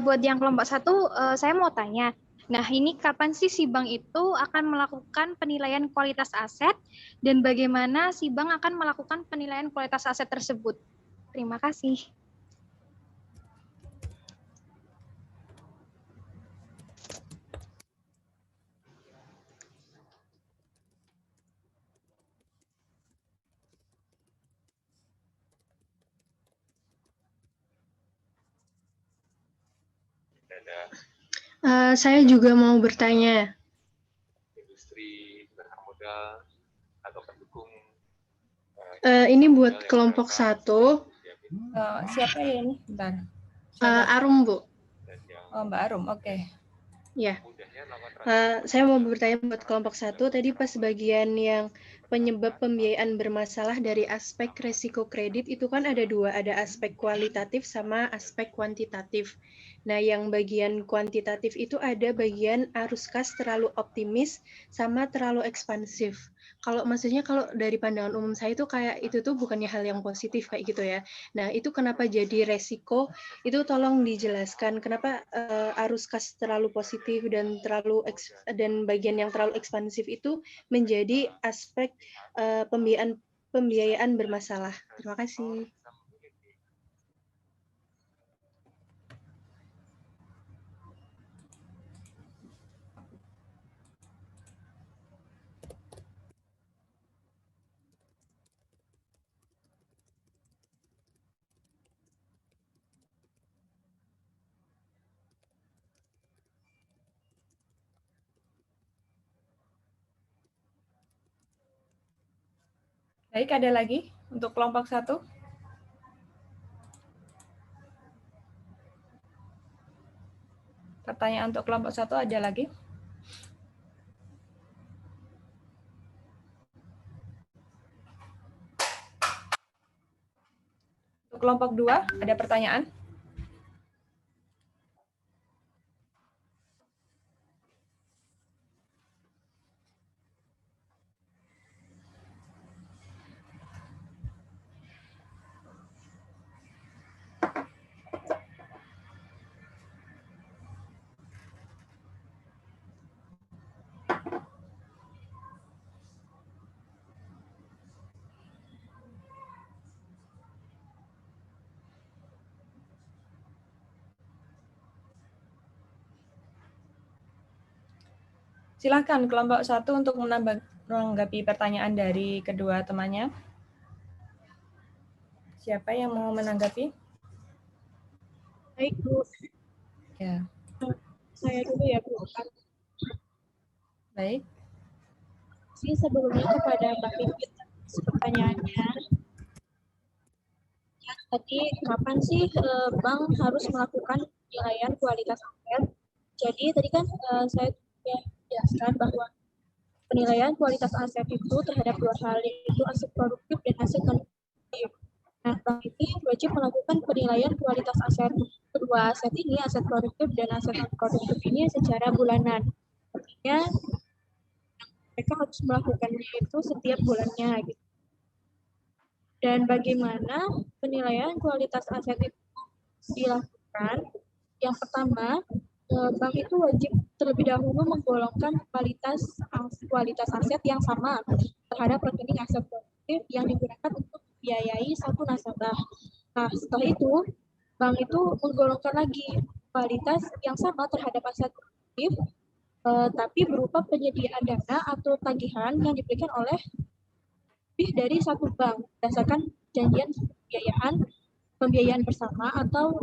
Buat yang kelompok 1, saya mau tanya. Nah, ini kapan sih si bank itu akan melakukan penilaian kualitas aset dan bagaimana si bank akan melakukan penilaian kualitas aset tersebut? Terima kasih. Saya juga mau bertanya. Industri usaha modal atau pendukung. Ini buat kelompok 1. Siapa ya ini? Bentar. Arum, Bu. Oh, Mbak Arum, oke. Ya. Saya mau bertanya buat kelompok 1. Tadi pas bagian yang penyebab pembiayaan bermasalah dari aspek resiko kredit itu kan ada 2, ada aspek kualitatif sama aspek kuantitatif. Nah, yang bagian kuantitatif itu ada bagian arus kas terlalu optimis sama terlalu ekspansif. Maksudnya kalau dari pandangan umum saya itu kayak itu tuh bukannya hal yang positif kayak gitu ya. Nah, itu kenapa jadi resiko? Itu tolong dijelaskan kenapa arus kas terlalu positif dan bagian yang terlalu ekspansif itu menjadi aspek pembiayaan bermasalah. Terima kasih. Baik, ada lagi untuk kelompok 1? Pertanyaan untuk kelompok 1 ada lagi? Untuk kelompok 2 ada pertanyaan? Silakan kelompok 1 untuk menanggapi pertanyaan dari kedua temannya. Siapa yang mau menanggapi? Baik, Bu. Ya. Saya dulu ya, Bu. Baik. Sebelumnya kepada Mbak Pipit pertanyaannya. Tadi kapan sih bank harus melakukan penilaian kualitas aset? Jadi tadi kan saya jelaskan bahwa penilaian kualitas aset itu terhadap 2 hal, yaitu aset produktif dan aset non produktif. Nah, bank ini wajib melakukan penilaian kualitas aset. Kedua aset ini, aset produktif dan aset non produktif ini secara bulanan. Artinya mereka harus melakukannya itu setiap bulannya gitu. Dan bagaimana penilaian kualitas aset itu dilakukan? Yang pertama, bank itu wajib terlebih dahulu menggolongkan kualitas aset yang sama terhadap rekening aset produktif yang digunakan untuk membiayai satu nasabah. Nah, setelah itu, bank itu menggolongkan lagi kualitas yang sama terhadap aset produktif, tapi berupa penyediaan dana atau tagihan yang diberikan oleh lebih dari satu bank berdasarkan janjian pembiayaan bersama atau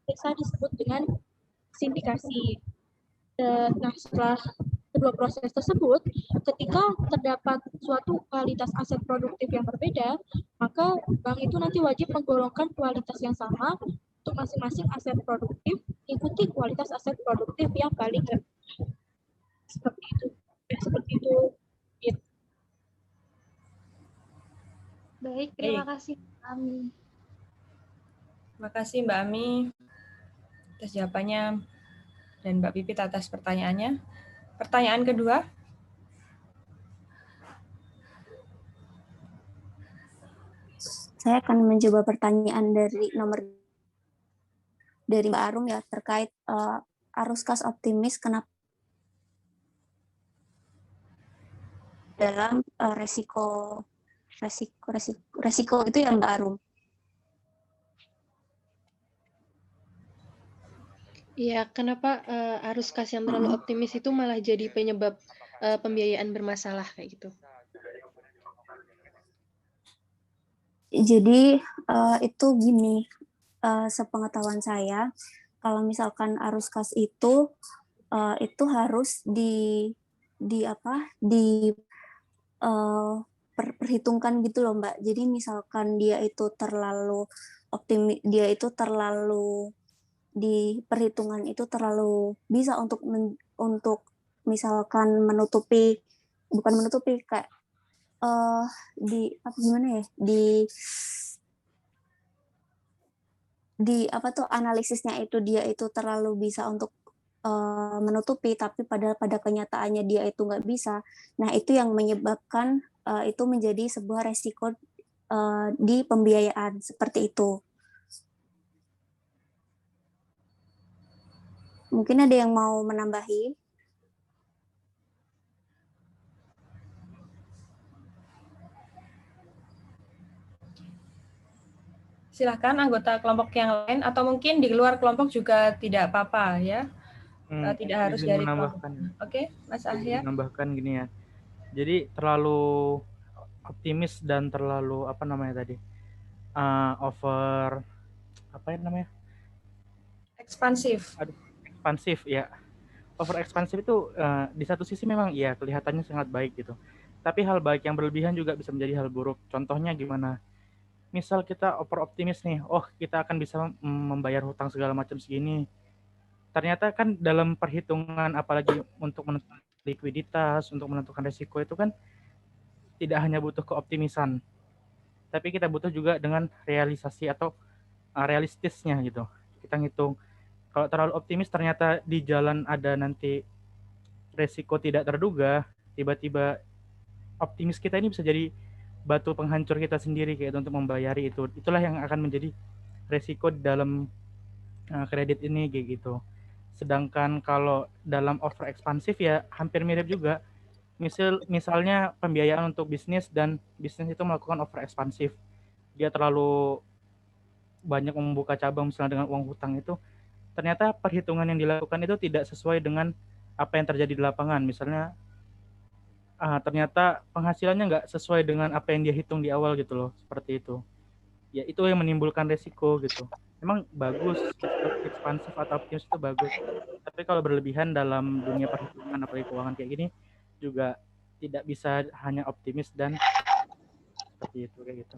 bisa disebut dengan sindikasi. Nah, setelah kedua proses tersebut, ketika terdapat suatu kualitas aset produktif yang berbeda, maka bank itu nanti wajib menggolongkan kualitas yang sama untuk masing-masing aset produktif, ikuti kualitas aset produktif yang paling rendah. Seperti itu. Ya, seperti itu. Ya. Baik, terima kasih Mbak Ami. Terima kasih Mbak Ami atas jawabannya dan Mbak Pipit atas pertanyaannya. Pertanyaan kedua. Saya akan mencoba pertanyaan dari Mbak Arum ya, terkait arus kas optimis kenapa dalam resiko itu ya Mbak Arum. Iya, kenapa arus kas yang terlalu optimis itu malah jadi penyebab pembiayaan bermasalah kayak gitu? Jadi itu gini, sepengetahuan saya, kalau misalkan arus kas itu harus perhitungkan gitu loh Mbak. Jadi misalkan dia itu terlalu optimis, dia itu terlalu di perhitungan itu terlalu bisa untuk misalkan bukan menutupi kayak analisisnya itu dia itu terlalu bisa untuk menutupi, tapi pada kenyataannya dia itu nggak bisa. Nah, itu yang menyebabkan itu menjadi sebuah resiko di pembiayaan seperti itu. Mungkin ada yang mau menambahi? Silakan anggota kelompok yang lain atau mungkin di luar kelompok juga tidak apa-apa ya. Tidak harus dari kelompok. Oke, Mas Ahyar. Menambahkan gini ya. Jadi terlalu optimis dan terlalu apa namanya tadi? Over apa ya namanya? Ekspansif. Ekspansif ya. Over ekspansif itu di satu sisi memang ya kelihatannya sangat baik gitu. Tapi hal baik yang berlebihan juga bisa menjadi hal buruk. Contohnya gimana? Misal kita over optimis nih, oh kita akan bisa membayar hutang segala macam segini. Ternyata kan dalam perhitungan apalagi untuk menentukan likuiditas, untuk menentukan risiko itu kan tidak hanya butuh keoptimisan, tapi kita butuh juga dengan realisasi atau realistisnya gitu. Kita ngitung kalau terlalu optimis ternyata di jalan ada nanti risiko tidak terduga, tiba-tiba optimis kita ini bisa jadi batu penghancur kita sendiri kayak itu untuk membayari itu. Itulah yang akan menjadi resiko dalam kredit ini kayak gitu. Sedangkan kalau dalam over ekspansif ya hampir mirip juga. Misalnya pembiayaan untuk bisnis dan bisnis itu melakukan over ekspansif. Dia terlalu banyak membuka cabang misalnya dengan uang hutang itu. Ternyata perhitungan yang dilakukan itu tidak sesuai dengan apa yang terjadi di lapangan. Misalnya ternyata penghasilannya nggak sesuai dengan apa yang dia hitung di awal gitu loh, seperti itu. Ya itu yang menimbulkan resiko gitu. Memang bagus, ekspansif atau optimis itu bagus. Tapi kalau berlebihan dalam dunia perhitungan apalagi keuangan kayak gini juga tidak bisa hanya optimis dan seperti itu kayak gitu.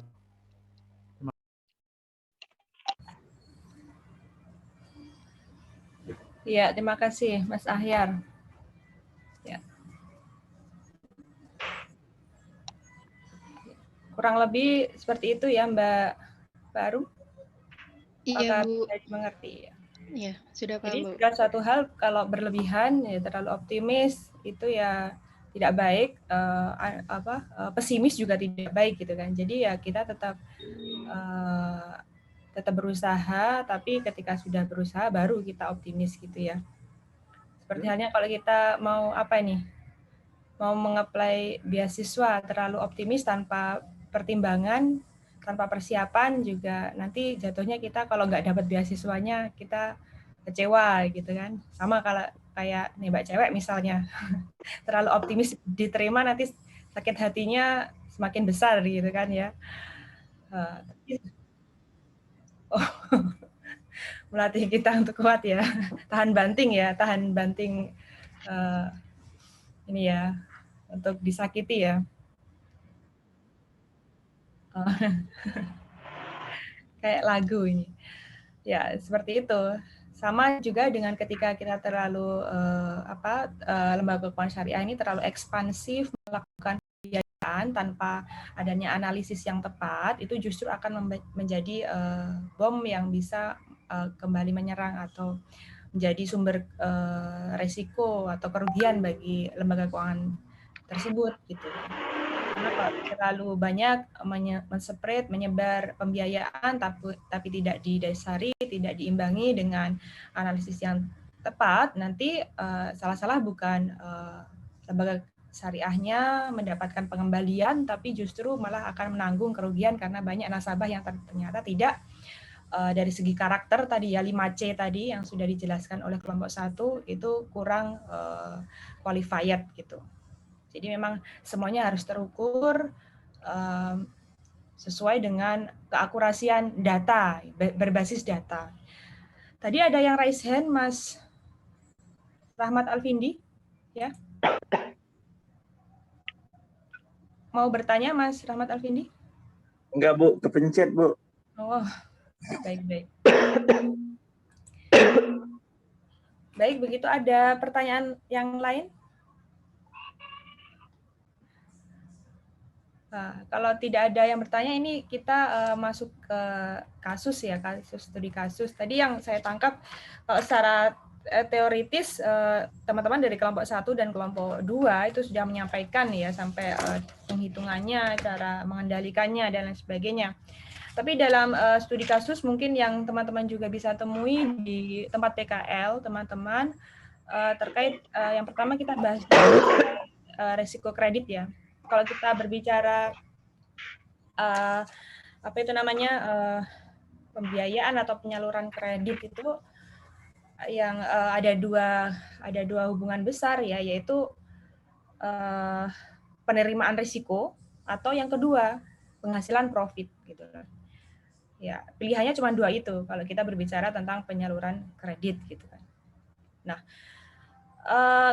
Iya, terima kasih Mas Ahyar. Ya. Kurang lebih seperti itu ya Mbak Baru. Iya, Bu. Sudah dimengerti ya. Iya, sudah paham, Jadi Bu. segala suatu hal kalau berlebihan ya terlalu optimis itu ya tidak baik, pesimis juga tidak baik gitu kan. Jadi ya kita tetap berusaha, tapi ketika sudah berusaha baru kita optimis gitu ya. Seperti halnya kalau kita mau mau mengapply beasiswa terlalu optimis tanpa pertimbangan, tanpa persiapan juga nanti jatuhnya kita kalau nggak dapat beasiswanya kita kecewa gitu kan. Sama kalau kayak nembak cewek misalnya, terlalu optimis diterima nanti sakit hatinya semakin besar gitu kan ya. Oh, melatih kita untuk kuat ya, tahan banting ini ya, untuk disakiti ya. Kayak lagu ini. Ya, seperti itu. Sama juga dengan ketika kita terlalu lembaga keuangan syariah ini terlalu ekspansif melakukan pembiayaan tanpa adanya analisis yang tepat, itu justru akan menjadi bom yang bisa kembali menyerang atau menjadi sumber resiko atau kerugian bagi lembaga keuangan tersebut gitu. Karena kalau terlalu banyak men-spread, menyebar pembiayaan tapi tidak didasari, tidak diimbangi dengan analisis yang tepat, nanti salah-salah bukan lembaga syariahnya mendapatkan pengembalian, tapi justru malah akan menanggung kerugian karena banyak nasabah yang ternyata tidak dari segi karakter tadi ya 5C tadi yang sudah dijelaskan oleh kelompok 1 itu kurang qualified gitu. Jadi memang semuanya harus terukur sesuai dengan keakurasian data, berbasis data. Tadi ada yang raise hand, Mas Rahmat Alvindi, ya? Mau bertanya, Mas Rahmat Alvindi? Enggak, Bu. Kepencet, Bu. Oh, baik-baik. Baik, begitu ada pertanyaan yang lain? Nah, kalau tidak ada yang bertanya, ini kita masuk ke kasus ya, studi kasus. Tadi yang saya tangkap, kalau secara teoritis, teman-teman dari kelompok 1 dan kelompok 2 itu sudah menyampaikan ya, sampai penghitungannya, cara mengendalikannya, dan lain sebagainya. Tapi dalam studi kasus mungkin yang teman-teman juga bisa temui di tempat PKL, teman-teman, terkait yang pertama kita bahas resiko kredit ya. Kalau kita berbicara pembiayaan atau penyaluran kredit itu yang ada dua hubungan besar ya, yaitu penerimaan risiko atau yang kedua penghasilan profit gitu. Ya, pilihannya cuma dua itu kalau kita berbicara tentang penyaluran kredit gitu kan. Nah,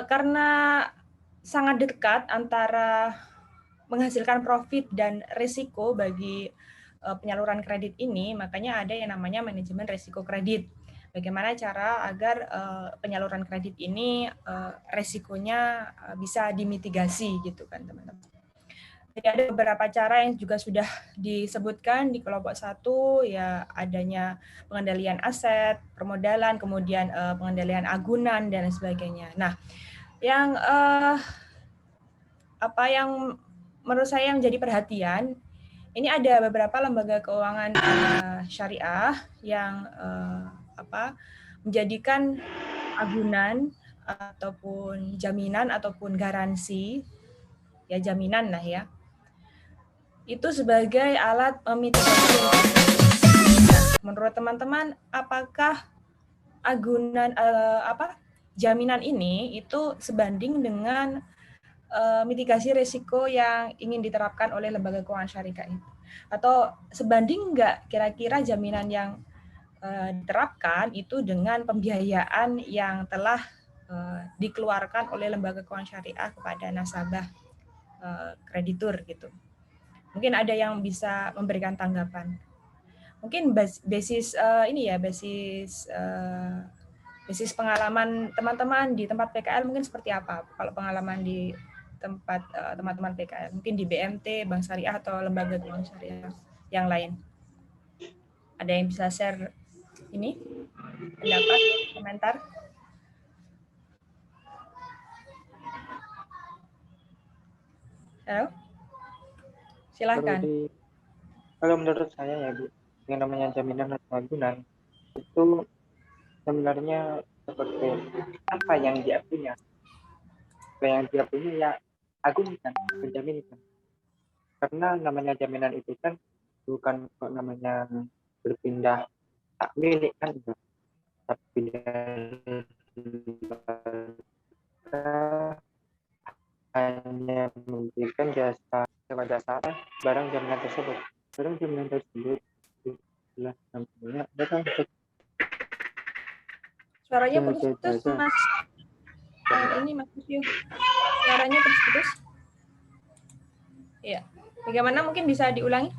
karena sangat dekat antara menghasilkan profit dan risiko bagi penyaluran kredit ini, makanya ada yang namanya manajemen risiko kredit. Bagaimana cara agar penyaluran kredit ini risikonya bisa dimitigasi gitu kan teman-teman. Jadi ada beberapa cara yang juga sudah disebutkan di kelompok 1 ya, adanya pengendalian aset, permodalan, kemudian pengendalian agunan dan sebagainya. Nah, yang menurut saya yang jadi perhatian, ini ada beberapa lembaga keuangan syariah yang menjadikan agunan ataupun jaminan ataupun garansi, ya jaminan lah ya, itu sebagai alat mitigasi. Menurut teman-teman, apakah agunan jaminan ini itu sebanding dengan mitigasi risiko yang ingin diterapkan oleh lembaga keuangan syariah itu? Atau sebanding nggak kira-kira jaminan yang diterapkan itu dengan pembiayaan yang telah dikeluarkan oleh lembaga keuangan syariah kepada nasabah kreditur gitu? Mungkin ada yang bisa memberikan tanggapan. Mungkin basis pengalaman teman-teman di tempat PKL mungkin seperti apa? Kalau pengalaman di tempat teman-teman PKL, mungkin di BMT, Bank Syariah atau lembaga keuangan syariah yang lain. Ada yang bisa share ini? Pendapat, komentar? Halo? Silakan. Kalau menurut saya ya Bu, yang namanya jaminan atau agunan itu sebenarnya seperti apa yang dia punya. Apa yang dia punya ya agunkan, menjaminkan. Karena namanya jaminan itu kan bukan kok namanya berpindah hak milik kan, tapi dari hanya memberikan jasa sewa jasa barang jaminan tersebut. Barang jaminan tersebut adalah namanya datang Suaranya putus-putus, Mas. Ini Mas Yusuf. Suaranya putus-putus. Iya. Bagaimana, mungkin bisa diulangi?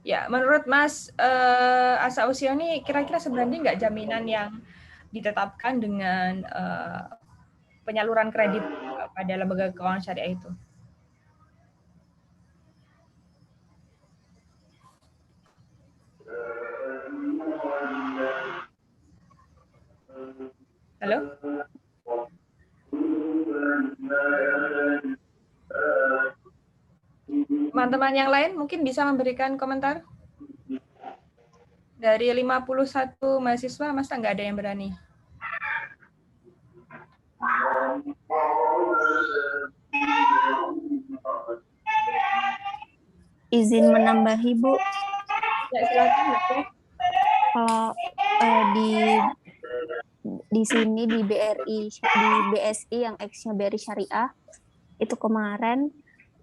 Ya, menurut Mas Asa Usioni, kira-kira sebanding nggak jaminan yang ditetapkan dengan penyaluran kredit pada lembaga keuangan syariah itu? Halo? Teman-teman yang lain mungkin bisa memberikan komentar? Dari 51 mahasiswa, masa nggak ada yang berani? Izin menambahi, Bu. Ya, silakan, Bu. Kalau di sini di BRI, di BSI yang X-nya BRI Syariah, itu kemarin,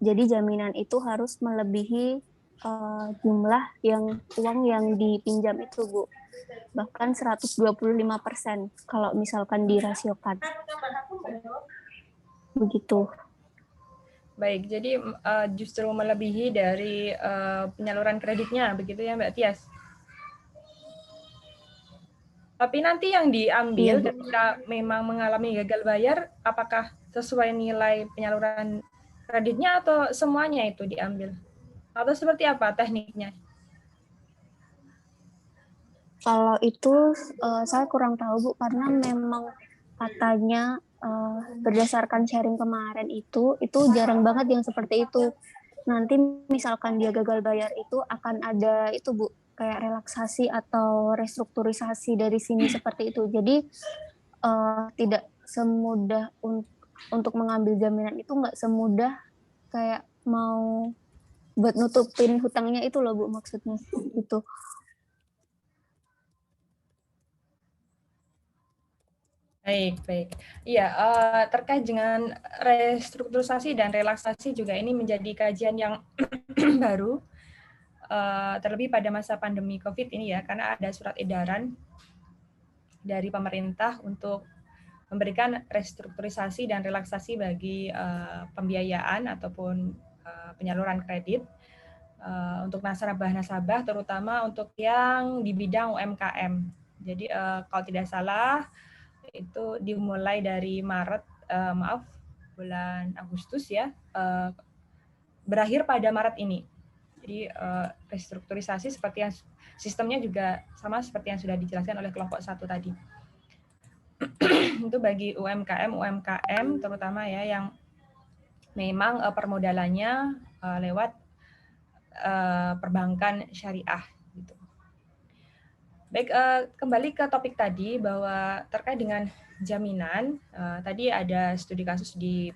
jadi jaminan itu harus melebihi jumlah uang yang dipinjam itu, Bu. Bahkan 125% kalau misalkan dirasiokan. Begitu. Baik, jadi justru melebihi dari penyaluran kreditnya, begitu ya Mbak Tias? Tapi nanti yang diambil ketika memang mengalami gagal bayar, apakah sesuai nilai penyaluran kreditnya atau semuanya itu diambil? Atau seperti apa tekniknya? Kalau itu saya kurang tahu, Bu, karena memang katanya berdasarkan sharing kemarin itu jarang banget yang seperti itu. Nanti misalkan dia gagal bayar itu akan ada itu, Bu, kayak relaksasi atau restrukturisasi dari sini seperti itu. Jadi tidak semudah untuk mengambil jaminan itu, nggak semudah kayak mau buat nutupin hutangnya itu loh, Bu, maksudnya gitu. Baik. Iya, terkait dengan restrukturisasi dan relaksasi juga ini menjadi kajian yang baru, terlebih pada masa pandemi COVID ini ya, karena ada surat edaran dari pemerintah untuk memberikan restrukturisasi dan relaksasi bagi pembiayaan ataupun penyaluran kredit untuk nasabah-nasabah, terutama untuk yang di bidang UMKM. Jadi kalau tidak salah itu dimulai dari bulan Agustus ya, berakhir pada Maret ini. Jadi restrukturisasi seperti yang sistemnya juga sama seperti yang sudah dijelaskan oleh kelompok 1 tadi. Itu bagi UMKM terutama ya yang memang permodalannya lewat perbankan syariah gitu. Baik, kembali ke topik tadi bahwa terkait dengan jaminan, tadi ada studi kasus di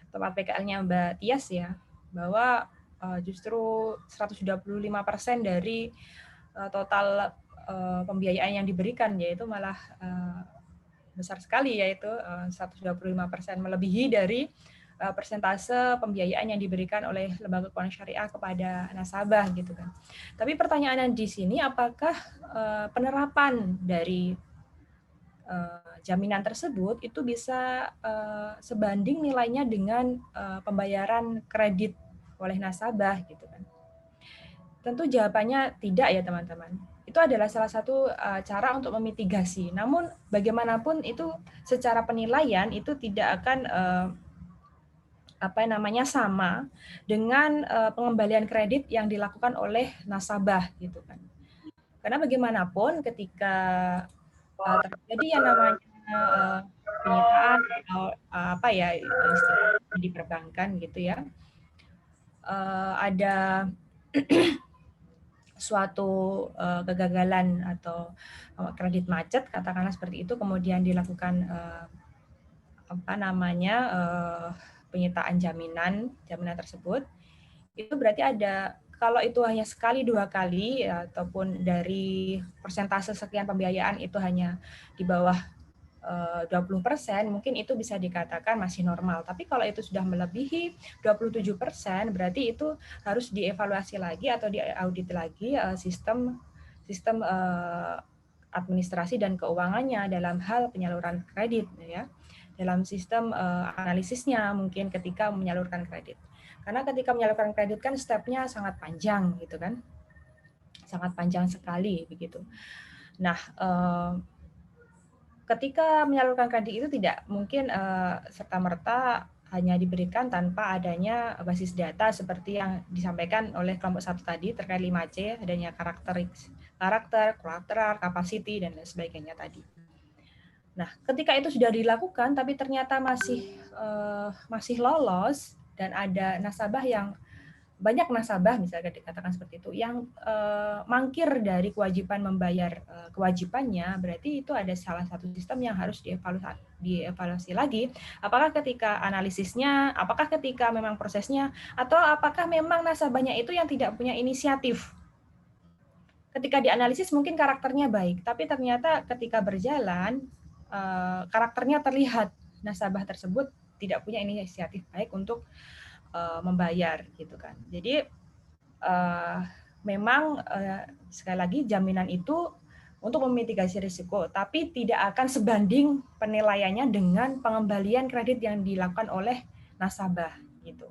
tempat PKL-nya Mbak Tias ya, bahwa justru 125% dari total pembiayaan yang diberikan, yaitu malah besar sekali, yaitu 125%, melebihi dari persentase pembiayaan yang diberikan oleh lembaga keuangan syariah kepada nasabah gitu kan. Tapi pertanyaannya di sini, apakah penerapan dari jaminan tersebut itu bisa sebanding nilainya dengan pembayaran kredit oleh nasabah gitu kan? Tentu jawabannya tidak ya teman-teman. Itu adalah salah satu cara untuk memitigasi. Namun bagaimanapun itu secara penilaian itu tidak akan sama dengan pengembalian kredit yang dilakukan oleh nasabah gitu kan. Karena bagaimanapun ketika terjadi yang namanya penyitaan atau istilahnya di perbankan gitu ya, ada suatu kegagalan atau kredit macet, katakanlah seperti itu, kemudian dilakukan penyitaan jaminan tersebut, itu berarti ada, kalau itu hanya sekali 2 kali ataupun dari persentase sekian pembiayaan itu hanya di bawah 20%, mungkin itu bisa dikatakan masih normal. Tapi kalau itu sudah melebihi 27%, berarti itu harus dievaluasi lagi atau diaudit lagi sistem administrasi dan keuangannya dalam hal penyaluran kredit, ya, dalam sistem analisisnya mungkin ketika menyalurkan kredit. Karena ketika menyalurkan kredit kan stepnya sangat panjang, gitu kan, sangat panjang sekali begitu. Nah, ketika menyalurkan kredit itu tidak mungkin serta-merta hanya diberikan tanpa adanya basis data seperti yang disampaikan oleh kelompok 1 tadi terkait 5C, adanya karakter, collateral, capacity, dan lain sebagainya tadi. Nah, ketika itu sudah dilakukan tapi ternyata masih lolos dan ada nasabah yang banyak nasabah misalnya dikatakan seperti itu yang mangkir dari kewajiban membayar kewajibannya, berarti itu ada salah satu sistem yang harus dievaluasi lagi, apakah ketika analisisnya, apakah ketika memang prosesnya, atau apakah memang nasabahnya itu yang tidak punya inisiatif. Ketika dianalisis mungkin karakternya baik, tapi ternyata ketika berjalan karakternya terlihat nasabah tersebut tidak punya inisiatif baik untuk membayar, gitu kan. Jadi memang sekali lagi jaminan itu untuk memitigasi risiko, tapi tidak akan sebanding penilaiannya dengan pengembalian kredit yang dilakukan oleh nasabah, gitu.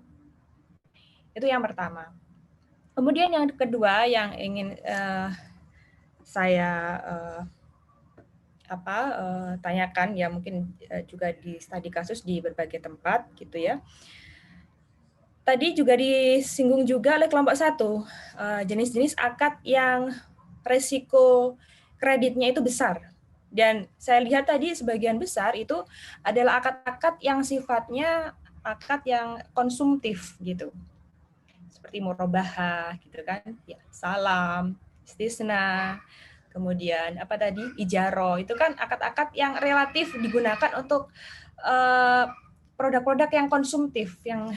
Itu yang pertama. Kemudian yang kedua yang ingin saya tanyakan, ya mungkin juga di studi kasus di berbagai tempat, gitu ya. Tadi juga disinggung juga oleh kelompok 1, jenis-jenis akad yang resiko kreditnya itu besar. Dan saya lihat tadi sebagian besar itu adalah akad-akad yang sifatnya akad yang konsumtif gitu. Seperti murabahah gitu kan, ya, salam, istisna, kemudian apa tadi, ijaro, itu kan akad-akad yang relatif digunakan untuk produk-produk yang konsumtif, yang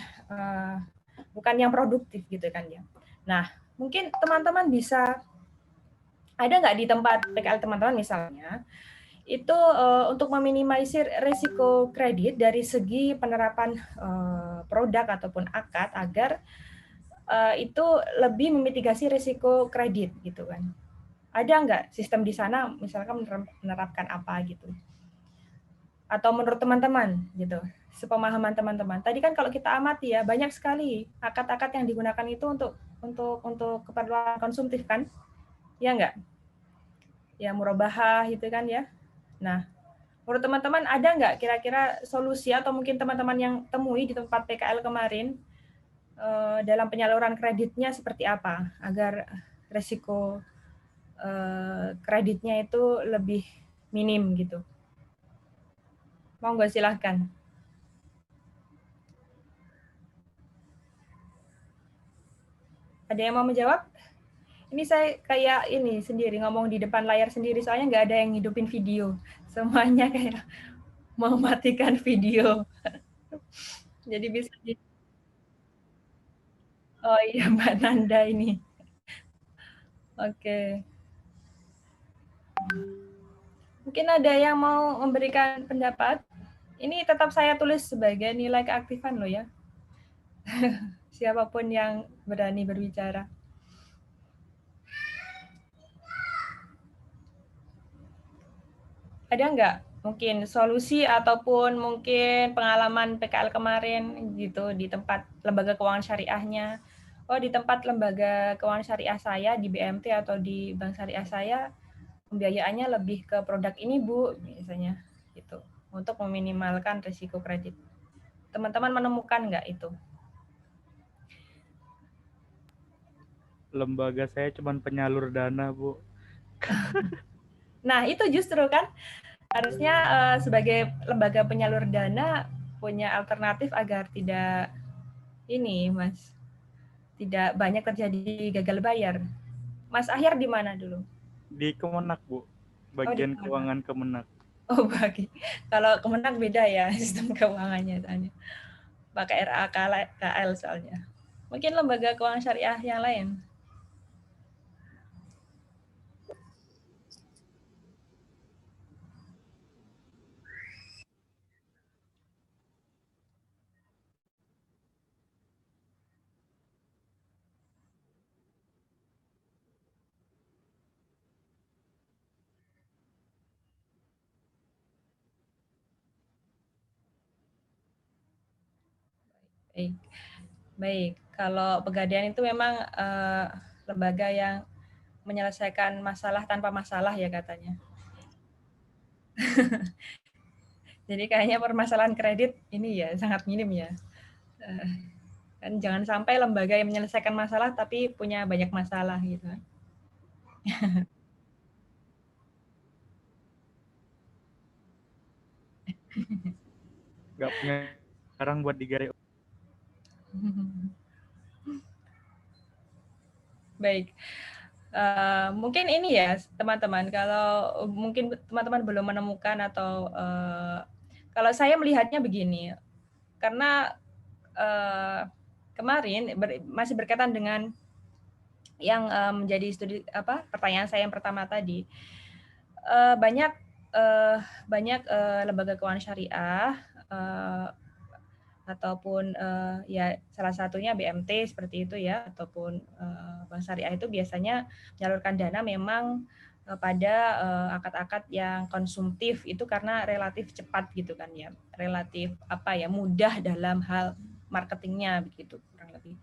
bukan yang produktif gitu kan ya. Nah, mungkin teman-teman bisa, ada nggak di tempat PKL teman-teman misalnya, itu untuk meminimalisir risiko kredit dari segi penerapan produk ataupun akad agar itu lebih memitigasi risiko kredit gitu kan. Ada nggak sistem di sana misalkan menerapkan apa gitu? Atau menurut teman-teman gitu, sepemahaman teman-teman. Tadi kan kalau kita amati ya banyak sekali akad-akad yang digunakan itu untuk keperluan konsumtif kan, ya enggak? Ya murabahah gitu kan ya. Nah, menurut teman-teman ada nggak kira-kira solusi atau mungkin teman-teman yang temui di tempat PKL kemarin dalam penyaluran kreditnya seperti apa agar resiko kreditnya itu lebih minim gitu? Mau nggak, silahkan. Ada yang mau menjawab? Ini saya kayak ini sendiri, ngomong di depan layar sendiri, soalnya nggak ada yang hidupin video. Semuanya kayak mau matikan video. Jadi bisa oh iya, Mbak Nanda ini. Oke. Mungkin ada yang mau memberikan pendapat? Ini tetap saya tulis sebagai nilai keaktifan loh ya. Siapapun yang berani berbicara. Ada nggak mungkin solusi ataupun mungkin pengalaman PKL kemarin gitu di tempat lembaga keuangan syariahnya? Oh, di tempat lembaga keuangan syariah saya di BMT atau di bank syariah saya pembiayaannya lebih ke produk ini Bu, misalnya gitu, untuk meminimalkan risiko kredit. Teman-teman menemukan nggak itu? Lembaga saya cuma penyalur dana, Bu. Nah, itu justru kan harusnya sebagai lembaga penyalur dana punya alternatif agar tidak ini, Mas, tidak banyak terjadi gagal bayar. Mas Ahyar di mana dulu? Di Kemenak, Bu. Bagian keuangan Kemenak. Oh, kalau Kemenak beda ya sistem keuangannya tanya. Pakai RAKL soalnya. Mungkin lembaga keuangan syariah yang lain. Baik. Kalau Pegadaian itu memang lembaga yang menyelesaikan masalah tanpa masalah ya katanya. Jadi kayaknya permasalahan kredit ini ya sangat minim ya. Kan jangan sampai lembaga yang menyelesaikan masalah tapi punya banyak masalah gitu. Nggak punya barang buat digarek. Baik. Mungkin ini ya teman-teman, kalau mungkin teman-teman belum menemukan atau kalau saya melihatnya begini, karena kemarin masih berkaitan dengan yang menjadi studi pertanyaan saya yang pertama tadi, banyak lembaga keuangan syariah ataupun ya salah satunya BMT seperti itu ya, ataupun bank syariah itu biasanya menyalurkan dana memang pada akad-akad yang konsumtif itu karena relatif cepat gitu kan ya, relatif mudah dalam hal marketingnya begitu kurang lebih.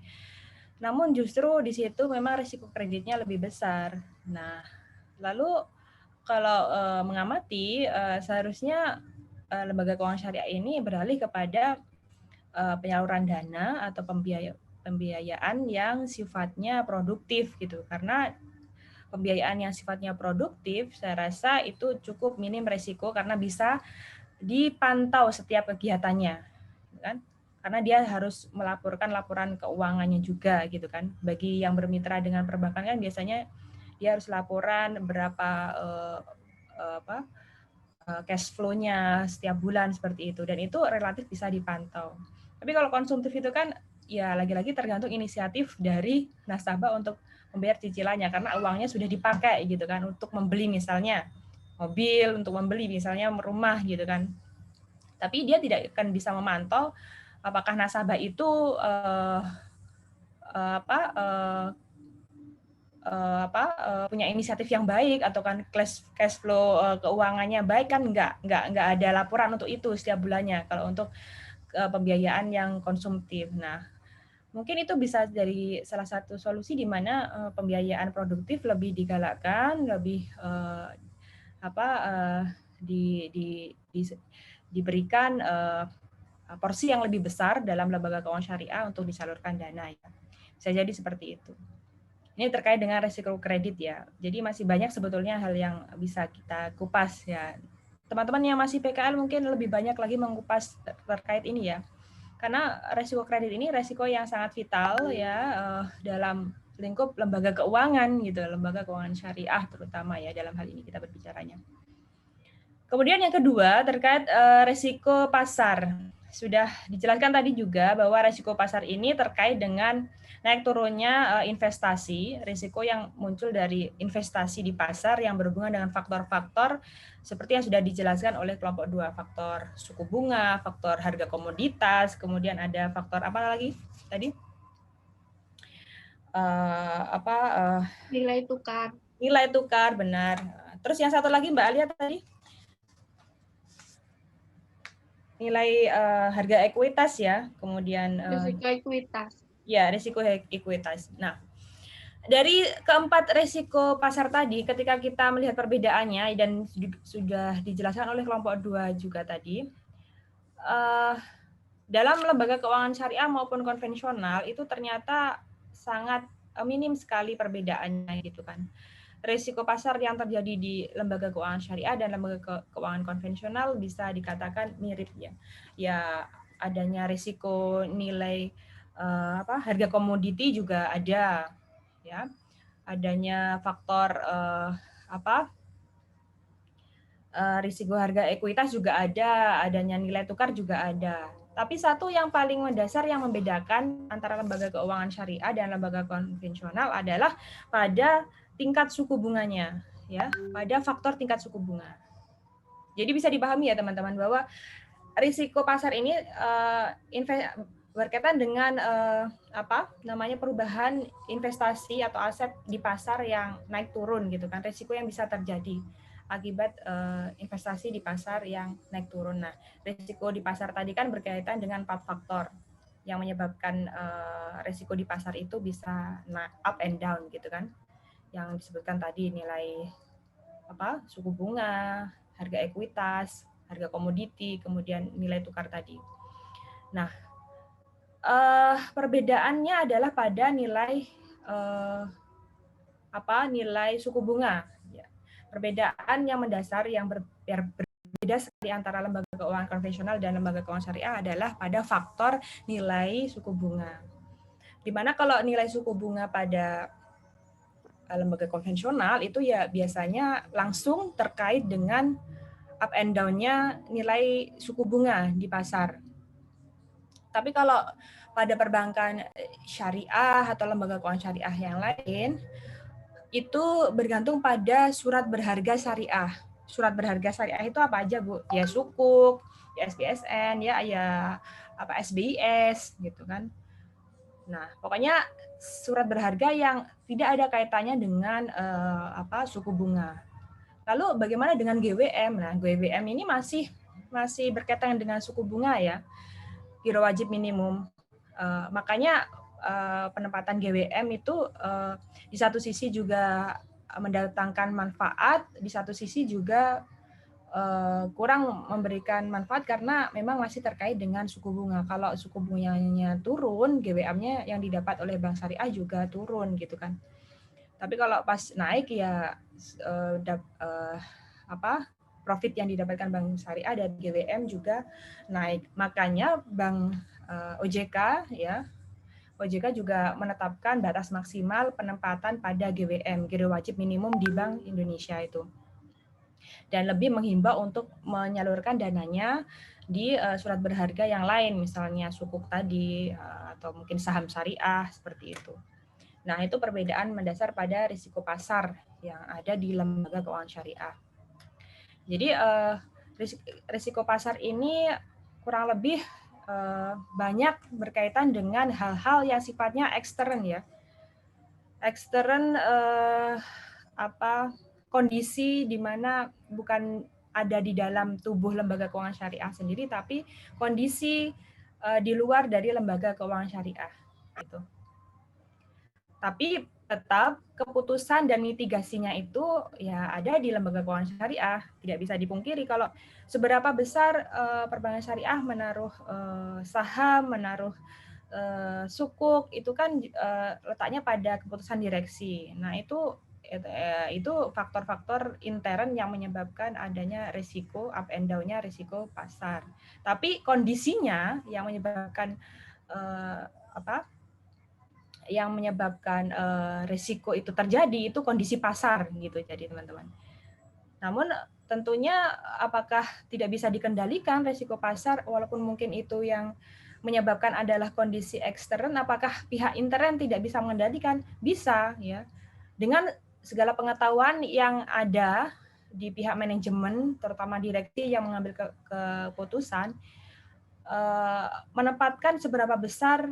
Namun justru di situ memang risiko kreditnya lebih besar. Nah, lalu kalau mengamati seharusnya lembaga keuangan syariah ini beralih kepada penyaluran dana atau pembiayaan yang sifatnya produktif gitu, karena pembiayaan yang sifatnya produktif saya rasa itu cukup minim resiko karena bisa dipantau setiap kegiatannya kan, karena dia harus melaporkan laporan keuangannya juga gitu kan. Bagi yang bermitra dengan perbankan kan biasanya dia harus laporan berapa cash flow-nya setiap bulan seperti itu, dan itu relatif bisa dipantau. Tapi kalau konsumtif itu kan ya lagi-lagi tergantung inisiatif dari nasabah untuk membayar cicilannya, karena uangnya sudah dipakai gitu kan untuk membeli misalnya mobil, untuk membeli misalnya rumah gitu kan. Tapi dia tidak akan bisa memantau apakah nasabah itu punya inisiatif yang baik atau kan cash flow keuangannya baik, kan nggak ada laporan untuk itu setiap bulannya kalau untuk pembiayaan yang konsumtif. Nah, mungkin itu bisa jadi salah satu solusi di mana pembiayaan produktif lebih digalakkan, lebih diberikan porsi yang lebih besar dalam lembaga keuangan syariah untuk disalurkan dana ya. Bisa jadi seperti itu. Ini terkait dengan risiko kredit ya. Jadi masih banyak sebetulnya hal yang bisa kita kupas ya. Teman-teman yang masih PKL mungkin lebih banyak lagi mengupas terkait ini ya. Karena risiko kredit ini risiko yang sangat vital ya dalam lingkup lembaga keuangan gitu, lembaga keuangan syariah terutama ya dalam hal ini kita berbicaranya. Kemudian yang kedua terkait risiko pasar. Sudah dijelaskan tadi juga bahwa risiko pasar ini terkait dengan naik turunnya investasi, risiko yang muncul dari investasi di pasar yang berhubungan dengan faktor-faktor seperti yang sudah dijelaskan oleh kelompok 2, faktor suku bunga, faktor harga komoditas, kemudian ada faktor apa lagi tadi? Nilai tukar. Nilai tukar, benar. Terus yang satu lagi Mbak Alia tadi? Nilai harga ekuitas ya, kemudian risiko ekuitas. Ya, risiko ekuitas. Nah, dari keempat risiko pasar tadi, ketika kita melihat perbedaannya dan sudah dijelaskan oleh kelompok 2 juga tadi, dalam lembaga keuangan syariah maupun konvensional itu ternyata sangat minim sekali perbedaannya gitu kan. Risiko pasar yang terjadi di lembaga keuangan syariah dan lembaga keuangan konvensional bisa dikatakan mirip ya. Ya, adanya risiko nilai harga komoditi juga ada ya. adanya faktor risiko harga ekuitas juga ada, adanya nilai tukar juga ada. Tapi satu yang paling mendasar yang membedakan antara lembaga keuangan syariah dan lembaga konvensional adalah pada tingkat suku bunganya, ya, pada faktor tingkat suku bunga. Jadi bisa dipahami ya teman-teman bahwa risiko pasar ini berkaitan dengan perubahan investasi atau aset di pasar yang naik turun gitu kan, risiko yang bisa terjadi akibat investasi di pasar yang naik turun. Nah, risiko di pasar tadi kan berkaitan dengan 4 faktor yang menyebabkan risiko di pasar itu bisa up and down gitu kan. Yang disebutkan tadi nilai suku bunga, harga ekuitas, harga komoditi, kemudian nilai tukar tadi. Nah, perbedaannya adalah pada nilai nilai suku bunga. Perbedaan yang mendasar yang berbeda sekali antara lembaga keuangan konvensional dan lembaga keuangan syariah adalah pada faktor nilai suku bunga. Dimana kalau nilai suku bunga pada lembaga konvensional itu ya biasanya langsung terkait dengan up and down-nya nilai suku bunga di pasar. Tapi kalau pada perbankan syariah atau lembaga keuangan syariah yang lain, itu bergantung pada surat berharga syariah. Surat berharga syariah itu apa aja, Bu? Ya Sukuk, ya SBSN, ya SBIS gitu kan. Nah, pokoknya surat berharga yang tidak ada kaitannya dengan suku bunga. Lalu bagaimana dengan GWM? Nah, GWM ini masih berkaitan dengan suku bunga ya. Giro wajib minimum. Makanya penempatan GWM itu di satu sisi juga mendatangkan manfaat, di satu sisi juga kurang memberikan manfaat karena memang masih terkait dengan suku bunga. Kalau suku bunganya turun, GWM-nya yang didapat oleh Bank Syariah juga turun gitu kan. Tapi kalau pas naik ya profit yang didapatkan Bank Syariah dari GWM juga naik. Makanya Bank OJK ya, OJK juga menetapkan batas maksimal penempatan pada GWM, giro wajib minimum di Bank Indonesia itu. Dan lebih menghimbau untuk menyalurkan dananya di surat berharga yang lain, misalnya sukuk tadi atau mungkin saham syariah seperti itu. Nah, itu perbedaan mendasar pada risiko pasar yang ada di lembaga keuangan syariah. Jadi risiko pasar ini kurang lebih banyak berkaitan dengan hal-hal yang sifatnya ekstern ya. Ekstern kondisi di mana bukan ada di dalam tubuh lembaga keuangan syariah sendiri, tapi kondisi di luar dari lembaga keuangan syariah gitu. Tapi tetap keputusan dan mitigasinya itu ya ada di lembaga keuangan syariah. Tidak bisa dipungkiri kalau seberapa besar perbankan syariah menaruh saham, menaruh sukuk, itu kan letaknya pada keputusan direksi. Nah, itu faktor-faktor intern yang menyebabkan adanya risiko up and down-nya risiko pasar. Tapi kondisinya yang menyebabkan risiko itu terjadi itu kondisi pasar gitu. Jadi teman-teman. Namun tentunya apakah tidak bisa dikendalikan risiko pasar walaupun mungkin itu yang menyebabkan adalah kondisi ekstern, apakah pihak intern tidak bisa mengendalikan? Bisa ya. Dengan segala pengetahuan yang ada di pihak manajemen terutama direksi yang mengambil keputusan, menempatkan seberapa besar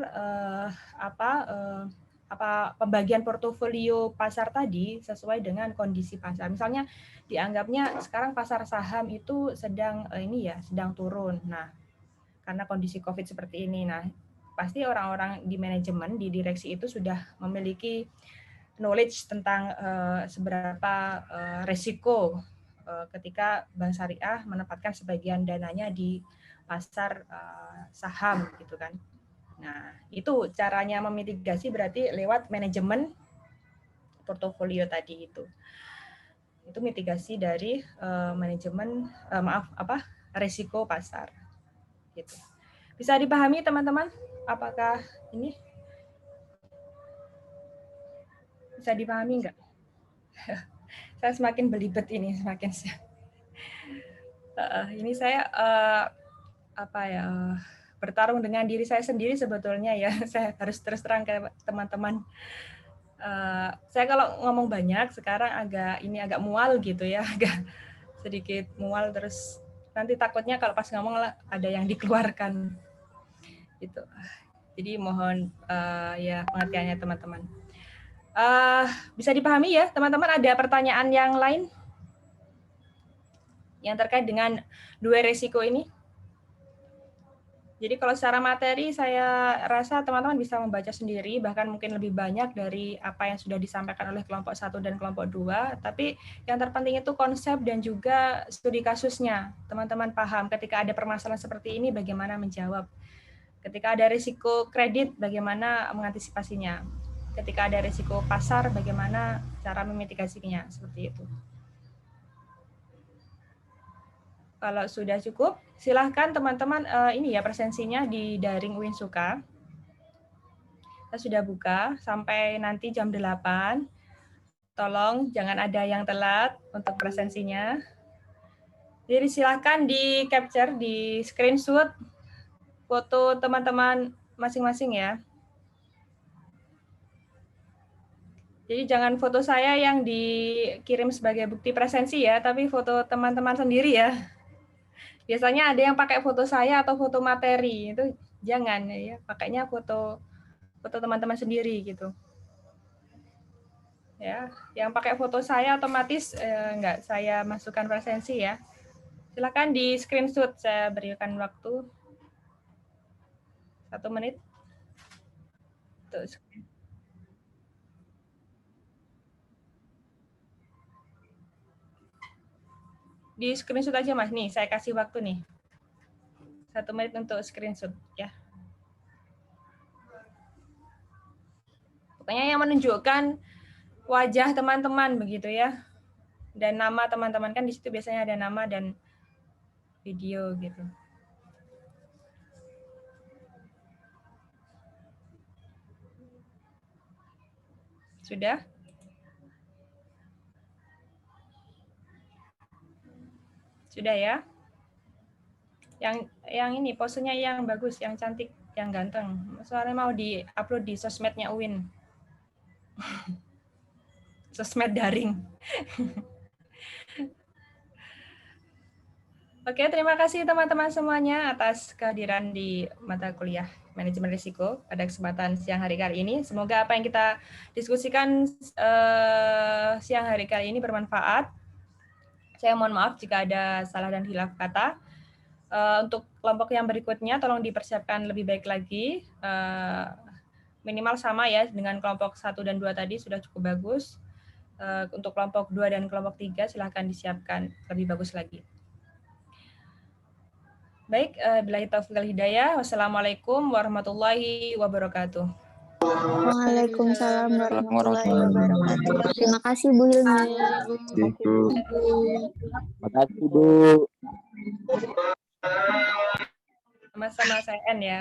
pembagian portofolio pasar tadi sesuai dengan kondisi pasar. Misalnya dianggapnya sekarang pasar saham itu sedang turun. Nah, karena kondisi Covid seperti ini, nah pasti orang-orang di manajemen di direksi itu sudah memiliki knowledge tentang seberapa resiko ketika Bank Syariah menempatkan sebagian dananya di pasar saham gitu kan. Nah, itu caranya memitigasi berarti lewat manajemen portofolio tadi itu. Itu mitigasi dari manajemen risiko pasar. Gitu. Bisa dipahami teman-teman? Apakah ini Bisa dipahami nggak? Saya semakin belibet ini, semakin ini saya bertarung dengan diri saya sendiri sebetulnya ya. Saya harus terus terang ke teman-teman. Saya kalau ngomong banyak sekarang agak mual gitu ya, agak sedikit mual, terus nanti takutnya kalau pas ngomong ada yang dikeluarkan gitu. Jadi mohon ya pengertiannya teman-teman. Bisa dipahami ya teman-teman? Ada pertanyaan yang lain yang terkait dengan dua risiko ini? Jadi kalau secara materi saya rasa teman-teman bisa membaca sendiri, bahkan mungkin lebih banyak dari apa yang sudah disampaikan oleh kelompok 1 dan kelompok 2. Tapi yang terpenting itu konsep dan juga studi kasusnya. Teman-teman paham ketika ada permasalahan seperti ini bagaimana menjawab. Ketika ada risiko kredit bagaimana mengantisipasinya. Ketika ada risiko pasar bagaimana cara memitigasinya, seperti itu. Kalau sudah cukup, silahkan teman-teman ini ya presensinya di daring Uinsuka. Kita sudah buka sampai nanti jam 8. Tolong jangan ada yang telat untuk presensinya. Jadi silahkan di capture, di screenshot foto teman-teman masing-masing ya. Jadi jangan foto saya yang dikirim sebagai bukti presensi ya, tapi foto teman-teman sendiri ya. Biasanya ada yang pakai foto saya atau foto materi, itu jangan ya, pakainya foto teman-teman sendiri gitu. Ya, yang pakai foto saya otomatis enggak saya masukkan presensi ya. Silakan di screenshot, saya berikan waktu 1 menit. Tuh. Di screenshot aja Mas, nih saya kasih waktu nih. 1 menit untuk screenshot ya. Pokoknya yang menunjukkan wajah teman-teman begitu ya. Dan nama teman-teman, kan di situ biasanya ada nama dan video gitu. Sudah? Sudah ya? Yang ini posenya yang bagus, yang cantik, yang ganteng. Soalnya mau di-upload di sosmednya UIN. Sosmed daring. Oke, terima kasih teman-teman semuanya atas kehadiran di mata kuliah Manajemen Risiko pada kesempatan siang hari kali ini. Semoga apa yang kita diskusikan siang hari kali ini bermanfaat. Saya mohon maaf jika ada salah dan hilaf kata. Untuk kelompok yang berikutnya, tolong dipersiapkan lebih baik lagi. Minimal sama ya dengan kelompok 1 dan 2 tadi sudah cukup bagus. Untuk kelompok 2 dan kelompok 3 silahkan disiapkan lebih bagus lagi. Baik, billahi taufiq wal hidayah. Wassalamualaikum warahmatullahi wabarakatuh. Waalaikumsalam warahmatullahi wabarakatuh. Terima kasih Bu Hilmi. Terima kasih Bu. Sama-sama saya N ya.